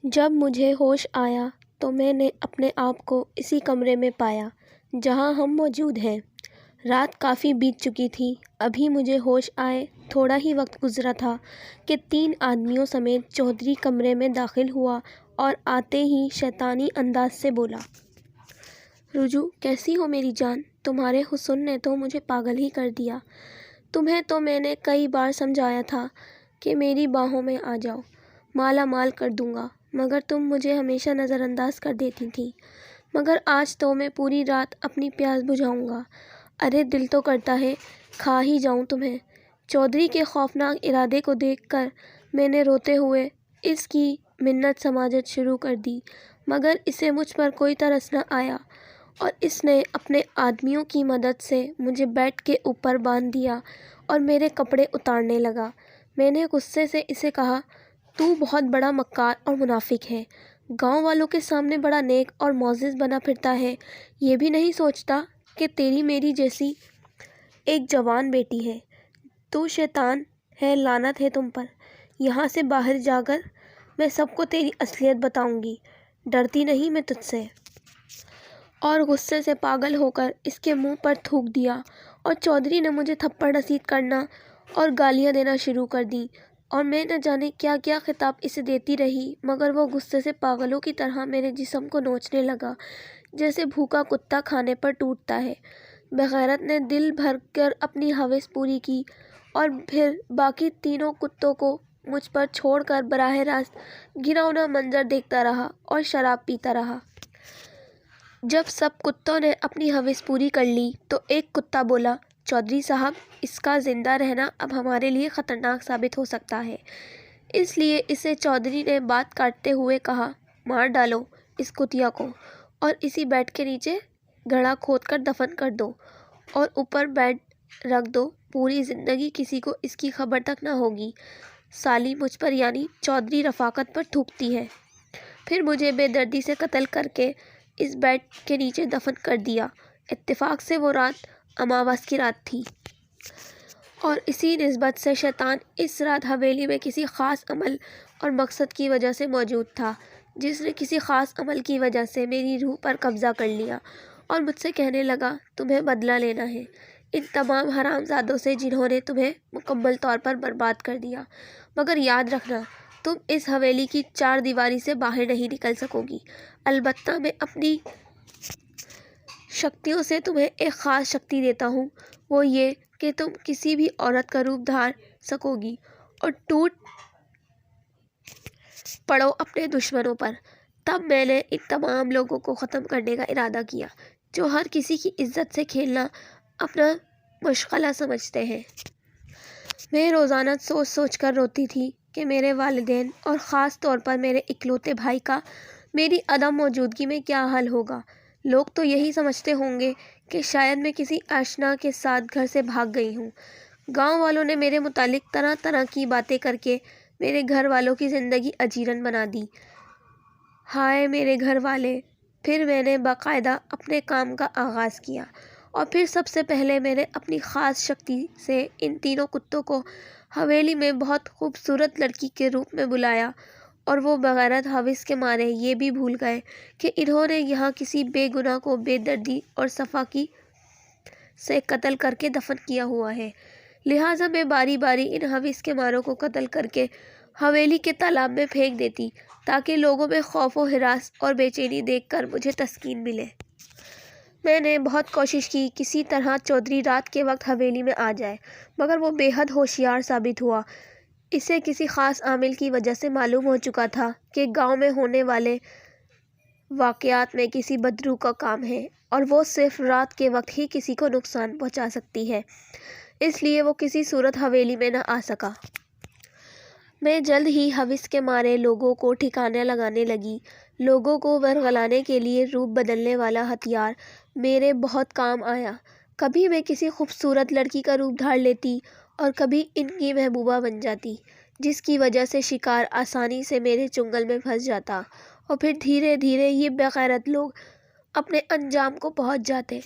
جب مجھے ہوش آیا تو میں نے اپنے آپ کو اسی کمرے میں پایا جہاں ہم موجود ہیں۔ رات کافی بیت چکی تھی۔ ابھی مجھے ہوش آئے تھوڑا ہی وقت گزرا تھا کہ 3 آدمیوں سمیت چودھری کمرے میں داخل ہوا اور آتے ہی شیطانی انداز سے بولا، رجوع کیسی ہو میری جان؟ تمہارے حسن نے تو مجھے پاگل ہی کر دیا۔ تمہیں تو میں نے کئی بار سمجھایا تھا کہ میری باہوں میں آ جاؤ، مالا مال کر دوں گا، مگر تم مجھے ہمیشہ نظر انداز کر دیتی تھی۔ مگر آج تو میں پوری رات اپنی پیاس بجھاؤں گا۔ ارے دل تو کرتا ہے کھا ہی جاؤں تمہیں۔ چودھری کے خوفناک ارادے کو دیکھ کر میں نے روتے ہوئے اس کی منت سماجت شروع کر دی، مگر اسے مجھ پر کوئی ترس نہ آیا اور اس نے اپنے آدمیوں کی مدد سے مجھے بیڈ کے اوپر باندھ دیا اور میرے کپڑے اتارنے لگا۔ میں نے غصے سے اسے کہا، تو بہت بڑا مکار اور منافق ہے، گاؤں والوں کے سامنے بڑا نیک اور معزز بنا پھرتا ہے، یہ بھی نہیں سوچتا کہ تیری میری جیسی ایک جوان بیٹی ہے۔ تو شیطان ہے، لعنت ہے تم پر۔ یہاں سے باہر جا کر میں سب کو تیری اصلیت بتاؤں گی، ڈرتی نہیں میں تجھ سے۔ اور غصے سے پاگل ہو کر اس کے منہ پر تھوک دیا اور چودھری نے مجھے تھپڑ رسید کرنا اور گالیاں دینا شروع کر دیں اور میں نہ جانے کیا کیا خطاب اسے دیتی رہی، مگر وہ غصے سے پاگلوں کی طرح میرے جسم کو نوچنے لگا جیسے بھوکا کتا کھانے پر ٹوٹتا ہے۔ بغیرت نے دل بھر کر اپنی ہوس پوری کی اور پھر باقی تینوں کتوں کو مجھ پر چھوڑ کر براہ راست گھناؤنا منظر دیکھتا رہا اور شراب پیتا رہا۔ جب سب کتوں نے اپنی ہوس پوری کر لی تو ایک کتا بولا، چودھری صاحب، اس کا زندہ رہنا اب ہمارے لیے خطرناک ثابت ہو سکتا ہے، اس لیے اسے چودھری نے بات کاٹتے ہوئے کہا، مار ڈالو اس کتیا کو اور اسی بیڈ کے نیچے گڑھا کھود کر دفن کر دو اور اوپر بیڈ رکھ دو، پوری زندگی کسی کو اس کی خبر تک نہ ہوگی۔ سالی مجھ پر یعنی چودھری رفاقت پر تھوکتی ہے، پھر مجھے بے دردی سے قتل کر کے اس بیڈ کے نیچے دفن کر دیا۔ اتفاق سے وہ رات اماوس کی رات تھی اور اسی نسبت سے شیطان اس رات حویلی میں کسی خاص عمل اور مقصد کی وجہ سے موجود تھا، جس نے کسی خاص عمل کی وجہ سے میری روح پر قبضہ کر لیا اور مجھ سے کہنے لگا، تمہیں بدلہ لینا ہے ان تمام حرام زادوں سے جنہوں نے تمہیں مکمل طور پر برباد کر دیا، مگر یاد رکھنا تم اس حویلی کی 4 دیواری سے باہر نہیں نکل سکو گی۔ البتہ میں اپنی شکتیوں سے تمہیں ایک خاص شکتی دیتا ہوں، وہ یہ کہ تم کسی بھی عورت کا روپ دھار سکو گی اور ٹوٹ پڑو اپنے دشمنوں پر۔ تب میں نے ان تمام لوگوں کو ختم کرنے کا ارادہ کیا جو ہر کسی کی عزت سے کھیلنا اپنا مشغلہ سمجھتے ہیں۔ میں روزانہ سوچ سوچ کر روتی تھی کہ میرے والدین اور خاص طور پر میرے اکلوتے بھائی کا میری عدم موجودگی میں کیا حال ہوگا۔ لوگ تو یہی سمجھتے ہوں گے کہ شاید میں کسی آشنا کے ساتھ گھر سے بھاگ گئی ہوں۔ گاؤں والوں نے میرے متعلق طرح طرح کی باتیں کر کے میرے گھر والوں کی زندگی اجیرن بنا دی۔ ہائے میرے گھر والے! پھر میں نے باقاعدہ اپنے کام کا آغاز کیا اور پھر سب سے پہلے میں نے اپنی خاص شکتی سے ان تینوں کتوں کو حویلی میں بہت خوبصورت لڑکی کے روپ میں بلایا اور وہ بغیرت ہوس کے مارے یہ بھی بھول گئے کہ انہوں نے یہاں کسی بے گناہ کو بے دردی اور صفاقی سے قتل کر کے دفن کیا ہوا ہے۔ لہٰذا میں باری باری ان ہوس کے ماروں کو قتل کر کے حویلی کے تالاب میں پھینک دیتی تاکہ لوگوں میں خوف و ہراس اور بے چینی دیکھ کر مجھے تسکین ملے۔ میں نے بہت کوشش کی کسی طرح چودھری رات کے وقت حویلی میں آ جائے، مگر وہ بے حد ہوشیار ثابت ہوا۔ اسے کسی خاص عامل کی وجہ سے معلوم ہو چکا تھا کہ گاؤں میں ہونے والے واقعات میں کسی بدروح کا کام ہے اور وہ صرف رات کے وقت ہی کسی کو نقصان پہنچا سکتی ہے، اس لیے وہ کسی صورت حویلی میں نہ آ سکا۔ میں جلد ہی ہوس کے مارے لوگوں کو ٹھکانے لگانے لگی۔ لوگوں کو ورغلانے کے لیے روپ بدلنے والا ہتھیار میرے بہت کام آیا۔ کبھی میں کسی خوبصورت لڑکی کا روپ دھار لیتی اور کبھی ان کی محبوبہ بن جاتی، جس کی وجہ سے شکار آسانی سے میرے چنگل میں پھنس جاتا اور پھر دھیرے دھیرے یہ بے غیرت لوگ اپنے انجام کو پہنچ جاتے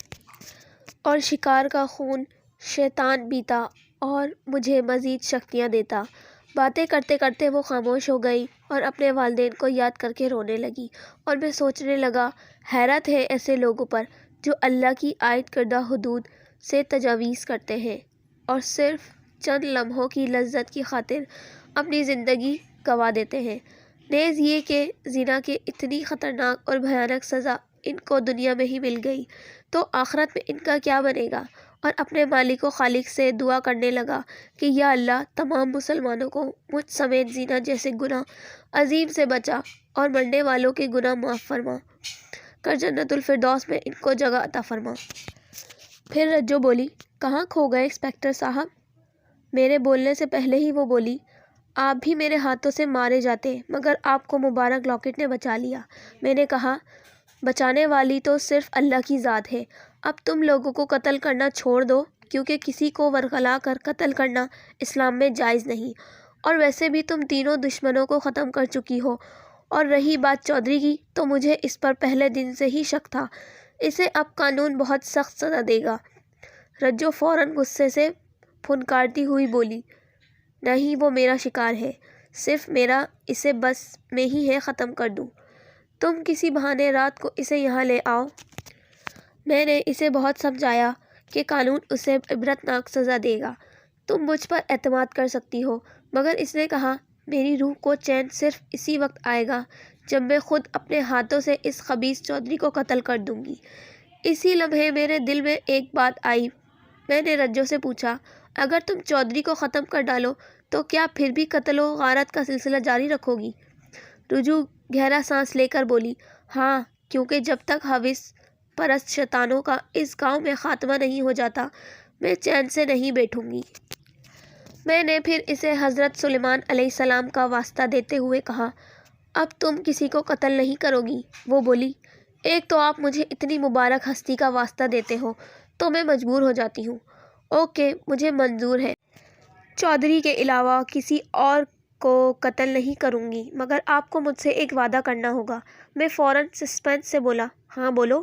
اور شکار کا خون شیطان پیتا اور مجھے مزید شکتیاں دیتا۔ باتیں کرتے کرتے وہ خاموش ہو گئی اور اپنے والدین کو یاد کر کے رونے لگی، اور میں سوچنے لگا، حیرت ہے ایسے لوگوں پر جو اللہ کی عائد کردہ حدود سے تجاویز کرتے ہیں اور صرف چند لمحوں کی لذت کی خاطر اپنی زندگی گنوا دیتے ہیں۔ نیز یہ کہ زنا کی اتنی خطرناک اور بھیانک سزا ان کو دنیا میں ہی مل گئی تو آخرت میں ان کا کیا بنے گا؟ اور اپنے مالک و خالق سے دعا کرنے لگا کہ یا اللہ، تمام مسلمانوں کو مجھ سمیت زنا جیسے گناہ عظیم سے بچا اور مرنے والوں کے گناہ معاف فرما کر جنت الفردوس میں ان کو جگہ عطا فرما۔ پھر رجو بولی، کہاں کھو گئے انسپکٹر صاحب؟ میرے بولنے سے پہلے ہی وہ بولی، آپ بھی میرے ہاتھوں سے مارے جاتے مگر آپ کو مبارک لاکٹ نے بچا لیا۔ میں نے کہا، بچانے والی تو صرف اللہ کی ذات ہے۔ اب تم لوگوں کو قتل کرنا چھوڑ دو، کیونکہ کسی کو ورغلا کر قتل کرنا اسلام میں جائز نہیں، اور ویسے بھی تم تینوں دشمنوں کو ختم کر چکی ہو۔ اور رہی بات چودھری کی، تو مجھے اس پر پہلے دن سے ہی شک تھا، اسے اب قانون بہت سخت سزا دے گا۔ رجو فوراً غصے سے پھنکارتی ہوئی بولی، نہیں، وہ میرا شکار ہے، صرف میرا، اسے بس میں ہی ہے ختم کر دوں۔ تم کسی بہانے رات کو اسے یہاں لے آؤ۔ میں نے اسے بہت سمجھایا کہ قانون اسے عبرتناک سزا دے گا، تم مجھ پر اعتماد کر سکتی ہو، مگر اس نے کہا، میری روح کو چین صرف اسی وقت آئے گا جب میں خود اپنے ہاتھوں سے اس خبیث چودھری کو قتل کر دوں گی۔ اسی لمحے میرے دل میں ایک بات آئی۔ میں نے رجو سے پوچھا، اگر تم چودھری کو ختم کر ڈالو تو کیا پھر بھی قتل و غارت کا سلسلہ جاری رکھو گی؟ رجو گہرا سانس لے کر بولی، ہاں، کیونکہ جب تک ہوس پرست شیطانوں کا اس گاؤں میں خاتمہ نہیں ہو جاتا، میں چین سے نہیں بیٹھوں گی۔ میں نے پھر اسے حضرت سلیمان علیہ السلام کا واسطہ دیتے ہوئے کہا، اب تم کسی کو قتل نہیں کرو گی؟ وہ بولی، ایک تو آپ مجھے اتنی مبارک ہستی کا واسطہ دیتے ہو تو میں مجبور ہو جاتی ہوں۔ اوکے، مجھے منظور ہے، چودھری کے علاوہ کسی اور کو قتل نہیں کروں گی، مگر آپ کو مجھ سے ایک وعدہ کرنا ہوگا۔ میں فوراً سسپینس سے بولا، ہاں بولو۔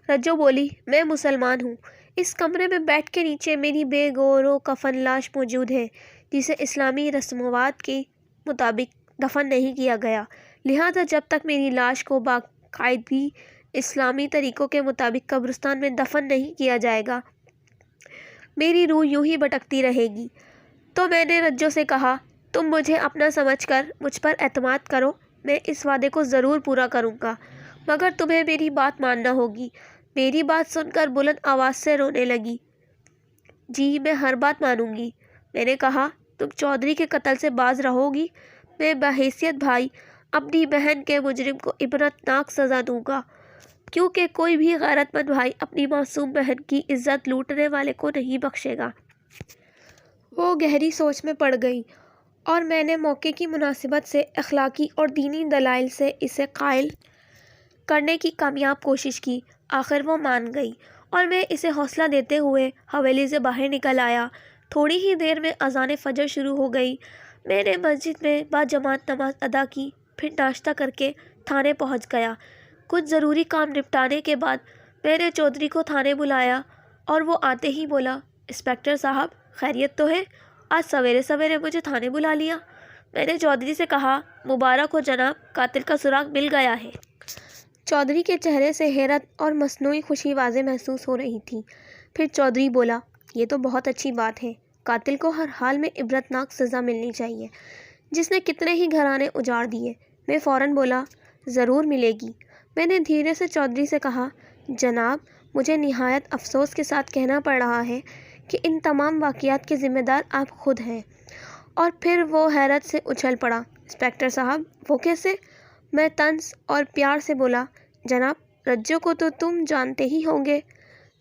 رجو بولی، میں مسلمان ہوں، اس کمرے میں بیڈ کے نیچے میری بے گور و کفن لاش موجود ہے جسے اسلامی رسومات کے مطابق دفن نہیں کیا گیا، لہٰذا جب تک میری لاش کو باقاعدگی اسلامی طریقوں کے مطابق قبرستان میں دفن نہیں کیا جائے گا، میری روح یوں ہی بھٹکتی رہے گی۔ تو میں نے رجو سے کہا، تم مجھے اپنا سمجھ کر مجھ پر اعتماد کرو، میں اس وعدے کو ضرور پورا کروں گا، مگر تمہیں میری بات ماننا ہوگی۔ میری بات سن کر بلند آواز سے رونے لگی، جی، میں ہر بات مانوں گی۔ میں نے کہا، تم چودھری کے قتل سے باز رہو گی؟ میں بحیثیت بھائی اپنی بہن کے مجرم کو عبرتناک سزا دوں گا، کیونکہ کوئی بھی غیرت مند بھائی اپنی معصوم بہن کی عزت لوٹنے والے کو نہیں بخشے گا۔ وہ گہری سوچ میں پڑ گئی اور میں نے موقع کی مناسبت سے اخلاقی اور دینی دلائل سے اسے قائل کرنے کی کامیاب کوشش کی۔ آخر وہ مان گئی اور میں اسے حوصلہ دیتے ہوئے حویلی سے باہر نکل آیا۔ تھوڑی ہی دیر میں اذان فجر شروع ہو گئی۔ میں نے مسجد میں باجماعت نماز ادا کی، پھر ناشتہ کر کے تھانے پہنچ گیا۔ کچھ ضروری کام نپٹانے کے بعد میں نے چودھری کو تھانے بلایا اور وہ آتے ہی بولا، انسپکٹر صاحب، خیریت تو ہے؟ آج سویرے سویرے مجھے تھانے بلا لیا۔ میں نے چودھری سے کہا، مبارک ہو جناب، قاتل کا سراغ مل گیا ہے۔ چودھری کے چہرے سے حیرت اور مصنوعی خوشی واضح محسوس ہو رہی تھی۔ پھر چودھری بولا، یہ تو بہت اچھی بات ہے، قاتل کو ہر حال میں عبرتناک سزا ملنی چاہیے، جس نے کتنے ہی گھرانے اجاڑ دیے۔ میں فوراً بولا، ضرور ملے گی۔ میں نے دھیرے سے چودھری سے کہا، جناب، مجھے نہایت افسوس کے ساتھ کہنا پڑ رہا ہے کہ ان تمام واقعات کے ذمہ دار آپ خود ہیں۔ اور پھر وہ حیرت سے اچھل پڑا، انسپکٹر صاحب، وہ کیسے؟ میں طنز اور پیار سے بولا، جناب، رجو کو تو تم جانتے ہی ہوں گے۔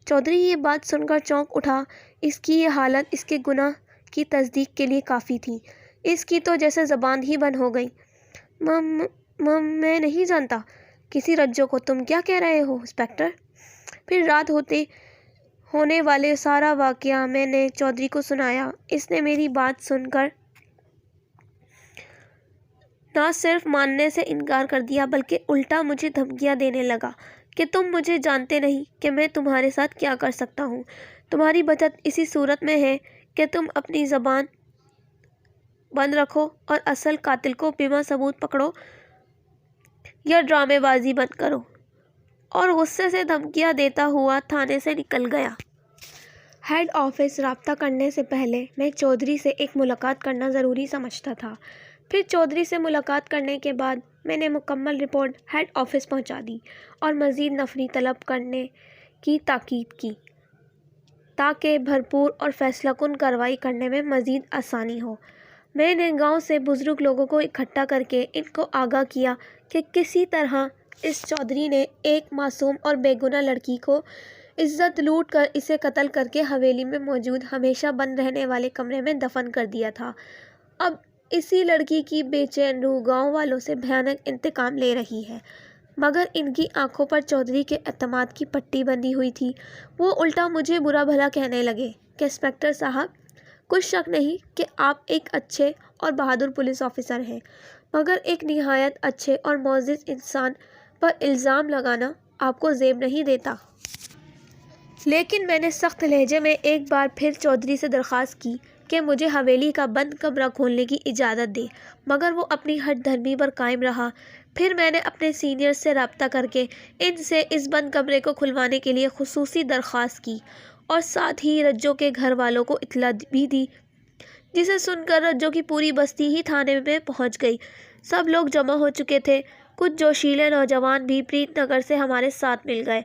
چودھری یہ بات سن کر چونک اٹھا، اس کی یہ حالت اس کے گناہ کی تصدیق کے لیے کافی تھی۔ اس کی تو جیسے زبان ہی بند ہو گئی۔ میں نہیں جانتا کسی رجو کو۔ تم کیا کہہ رہے ہو انسپکٹر؟ پھر رات ہونے والے سارا واقعہ میں نے چودھری کو سنایا۔ اس نے میری بات سن کر نہ صرف ماننے سے انکار کر دیا بلکہ الٹا مجھے دھمکیاں دینے لگا کہ تم مجھے جانتے نہیں کہ میں تمہارے ساتھ کیا کر سکتا ہوں۔ تمہاری بچت اسی صورت میں ہے کہ تم اپنی زبان بند رکھو اور اصل قاتل کو بنا ثبوت پکڑو یا ڈرامے بازی بند کرو۔ اور غصے سے دھمکیاں دیتا ہوا تھانے سے نکل گیا۔ ہیڈ آفس رابطہ کرنے سے پہلے میں چودھری سے ایک ملاقات کرنا ضروری سمجھتا تھا۔ پھر چودھری سے ملاقات کرنے کے بعد میں نے مکمل رپورٹ ہیڈ آفس پہنچا دی اور مزید نفری طلب کرنے کی تاکید کی تاکہ بھرپور اور فیصلہ کن کارروائی کرنے میں مزید آسانی ہو۔ میں نے گاؤں سے بزرگ لوگوں کو اکٹھا کر کے ان کو آگاہ کیا کہ کسی طرح اس چودھری نے ایک معصوم اور بے گناہ لڑکی کو عزت لوٹ کر اسے قتل کر کے حویلی میں موجود ہمیشہ بند رہنے والے کمرے میں دفن کر دیا تھا۔ اب اسی لڑکی کی بے چین روح گاؤں والوں سے بھیانک انتقام لے رہی ہے، مگر ان کی آنکھوں پر چودھری کے اعتماد کی پٹی بندھی ہوئی تھی۔ وہ الٹا مجھے برا بھلا کہنے لگے کہ انسپکٹر صاحب، کچھ شک نہیں کہ آپ ایک اچھے اور بہادر پولیس آفیسر ہیں، مگر ایک نہایت اچھے اور معزز انسان پر الزام لگانا آپ کو زیب نہیں دیتا۔ لیکن میں نے سخت لہجے میں ایک بار پھر چودھری سے درخواست کی کہ مجھے حویلی کا بند کمرہ کھولنے کی اجازت دے، مگر وہ اپنی ہٹ دھرمی پر قائم رہا۔ پھر میں نے اپنے سینئرز سے رابطہ کر کے ان سے اس بند کمرے کو کھلوانے کے لیے خصوصی درخواست کی اور ساتھ ہی رجو کے گھر والوں کو اطلاع بھی دی، جسے سن کر رجو کی پوری بستی ہی تھانے میں پہنچ گئی۔ سب لوگ جمع ہو چکے تھے۔ کچھ جوشیلے نوجوان بھی پریت نگر سے ہمارے ساتھ مل گئے۔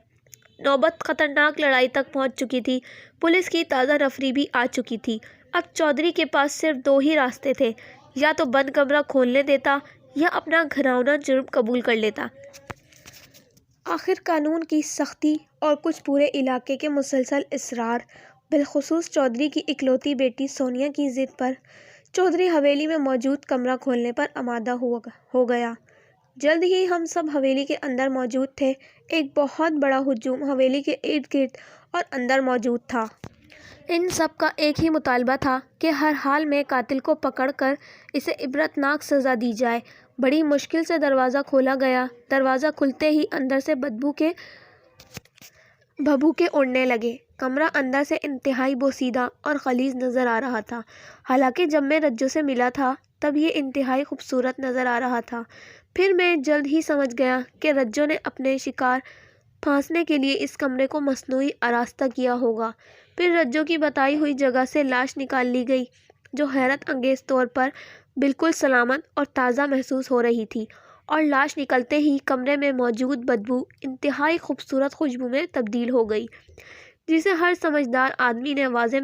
نوبت خطرناک لڑائی تک پہنچ چکی تھی۔ پولیس کی تازہ نفری بھی آ چکی تھی۔ اب چودھری کے پاس صرف دو ہی راستے تھے، یا تو بند کمرہ کھولنے دیتا یا اپنا گھناؤنا جرم قبول کر لیتا۔ آخر قانون کی سختی اور کچھ پورے علاقے کے مسلسل اصرار، بالخصوص چودھری کی اکلوتی بیٹی سونیا کی ضد پر، چودھری حویلی میں موجود کمرہ کھولنے پر آمادہ ہو گیا۔ جلد ہی ہم سب حویلی کے اندر موجود تھے۔ ایک بہت بڑا ہجوم حویلی کے ارد گرد اور اندر موجود تھا۔ ان سب کا ایک ہی مطالبہ تھا کہ ہر حال میں قاتل کو پکڑ کر اسے عبرتناک سزا دی جائے۔ بڑی مشکل سے دروازہ کھولا گیا۔ دروازہ کھلتے ہی اندر سے بھبوکے اڑنے لگے۔ کمرہ اندر سے انتہائی بوسیدہ اور غلیظ نظر آ رہا تھا، حالانکہ جب میں رجو سے ملا تھا تب یہ انتہائی خوبصورت نظر آ رہا تھا۔ پھر میں جلد ہی سمجھ گیا کہ رجو نے اپنے شکار پھانسنے کے لیے اس کمرے کو مصنوعی آراستہ کیا ہوگا۔ پھر رجو کی بتائی ہوئی جگہ سے لاش نکال لی گئی، جو حیرت انگیز طور پر بالکل سلامت اور تازہ محسوس ہو رہی تھی، اور لاش نکلتے ہی کمرے میں موجود بدبو انتہائی خوبصورت خوشبو میں تبدیل ہو گئی، جسے ہر سمجھدار آدمی نے واضح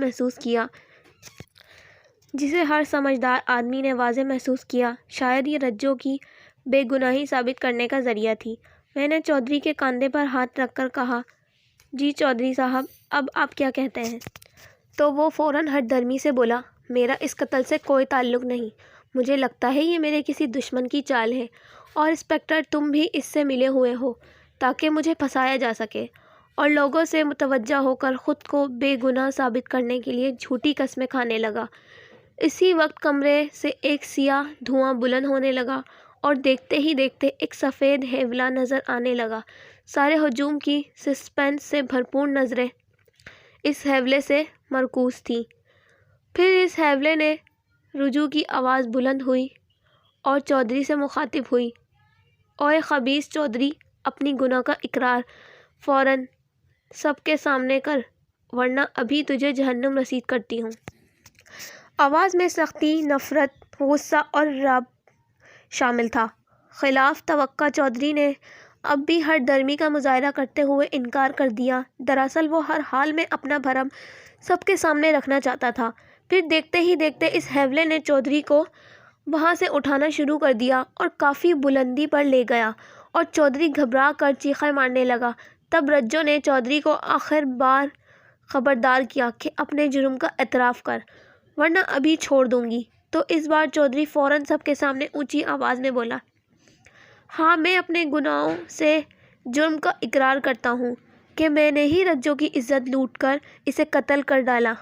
محسوس کیا شاید یہ رجو کی بے گناہی ثابت کرنے کا ذریعہ تھی۔ میں نے چودھری کے کاندھے پر ہاتھ رکھ کر کہا، جی چودھری صاحب، اب آپ کیا کہتے ہیں؟ تو وہ فوراً ہٹ دھرمی سے بولا، میرا اس قتل سے کوئی تعلق نہیں۔ مجھے لگتا ہے یہ میرے کسی دشمن کی چال ہے، اور انسپکٹر تم بھی اس سے ملے ہوئے ہو تاکہ مجھے پھنسایا جا سکے۔ اور لوگوں سے متوجہ ہو کر خود کو بے گناہ ثابت کرنے کے لیے جھوٹی قسمیں کھانے لگا۔ اسی وقت کمرے سے ایک سیاہ دھواں بلند ہونے لگا اور دیکھتے ہی دیکھتے ایک سفید ہیولا نظر آنے لگا۔ سارے ہجوم کی سسپینس سے بھرپور نظریں اس ہیولے سے مرکوز تھیں۔ پھر اس ہیولے نے رجوع کی آواز بلند ہوئی اور چودھری سے مخاطب ہوئی، اوئے خبیث چودھری، اپنی گناہ کا اقرار فوراً سب کے سامنے کر، ورنہ ابھی تجھے جہنم رسید کرتی ہوں۔ آواز میں سختی، نفرت، غصہ اور رعب شامل تھا۔ خلاف توقع چودھری نے اب بھی ہٹ دھرمی کا مظاہرہ کرتے ہوئے انکار کر دیا۔ دراصل وہ ہر حال میں اپنا بھرم سب کے سامنے رکھنا چاہتا تھا۔ پھر دیکھتے ہی دیکھتے اس ہیولے نے چودھری کو وہاں سے اٹھانا شروع کر دیا اور کافی بلندی پر لے گیا، اور چودھری گھبرا کر چیخیں مارنے لگا۔ تب رجو نے چودھری کو آخر بار خبردار کیا کہ اپنے جرم کا اعتراف کر، ورنہ ابھی چھوڑ دوں گی۔ تو اس بار چودھری فوراً سب کے سامنے اونچی آواز میں بولا، ہاں میں اپنے گناہوں سے جرم کا اقرار کرتا ہوں کہ میں نے ہی رجو کی عزت لوٹ کر اسے قتل کر ڈالا۔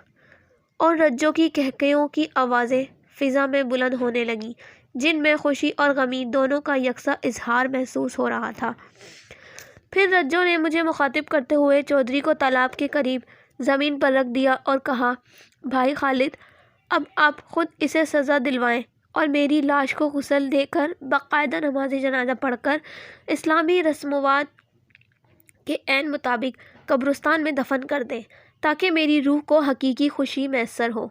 اور رجو کی کہکیوں کی آوازیں فضا میں بلند ہونے لگیں، جن میں خوشی اور غمی دونوں کا یکساں اظہار محسوس ہو رہا تھا۔ پھر رجو نے مجھے مخاطب کرتے ہوئے چودھری کو تالاب کے قریب زمین پر رکھ دیا اور کہا، بھائی خالد، اب آپ خود اسے سزا دلوائیں اور میری لاش کو غسل دے کر باقاعدہ نماز جنازہ پڑھ کر اسلامی رسومات کے عین مطابق قبرستان میں دفن کر دیں تاکہ میری روح کو حقیقی خوشی میسر ہو۔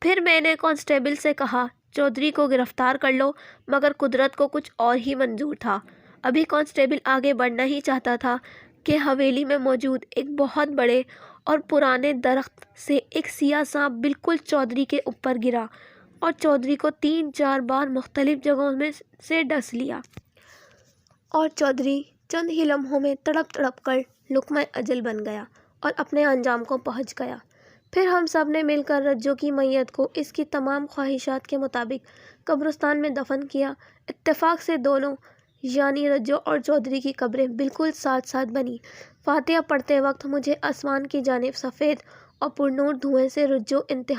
پھر میں نے کانسٹیبل سے کہا، چودھری کو گرفتار کر لو، مگر قدرت کو کچھ اور ہی منظور تھا۔ ابھی کانسٹیبل آگے بڑھنا ہی چاہتا تھا کہ حویلی میں موجود ایک بہت بڑے اور پرانے درخت سے ایک سیاہ سانپ بالکل چودھری کے اوپر گرا اور چودھری کو 3-4 بار مختلف جگہوں میں سے ڈس لیا، اور چودھری چند ہی لمحوں میں تڑپ تڑپ کر لقمہ اجل بن گیا اور اپنے انجام کو پہنچ گیا۔ پھر ہم سب نے مل کر رجو کی میت کو اس کی تمام خواہشات کے مطابق قبرستان میں دفن کیا۔ اتفاق سے دونوں یعنی رجو اور چودھری کی قبریں بالکل ساتھ ساتھ بنیں۔ فاتحہ پڑھتے وقت مجھے آسمان کی جانب سفید اور پرنور دھوئیں سے رجو انتہا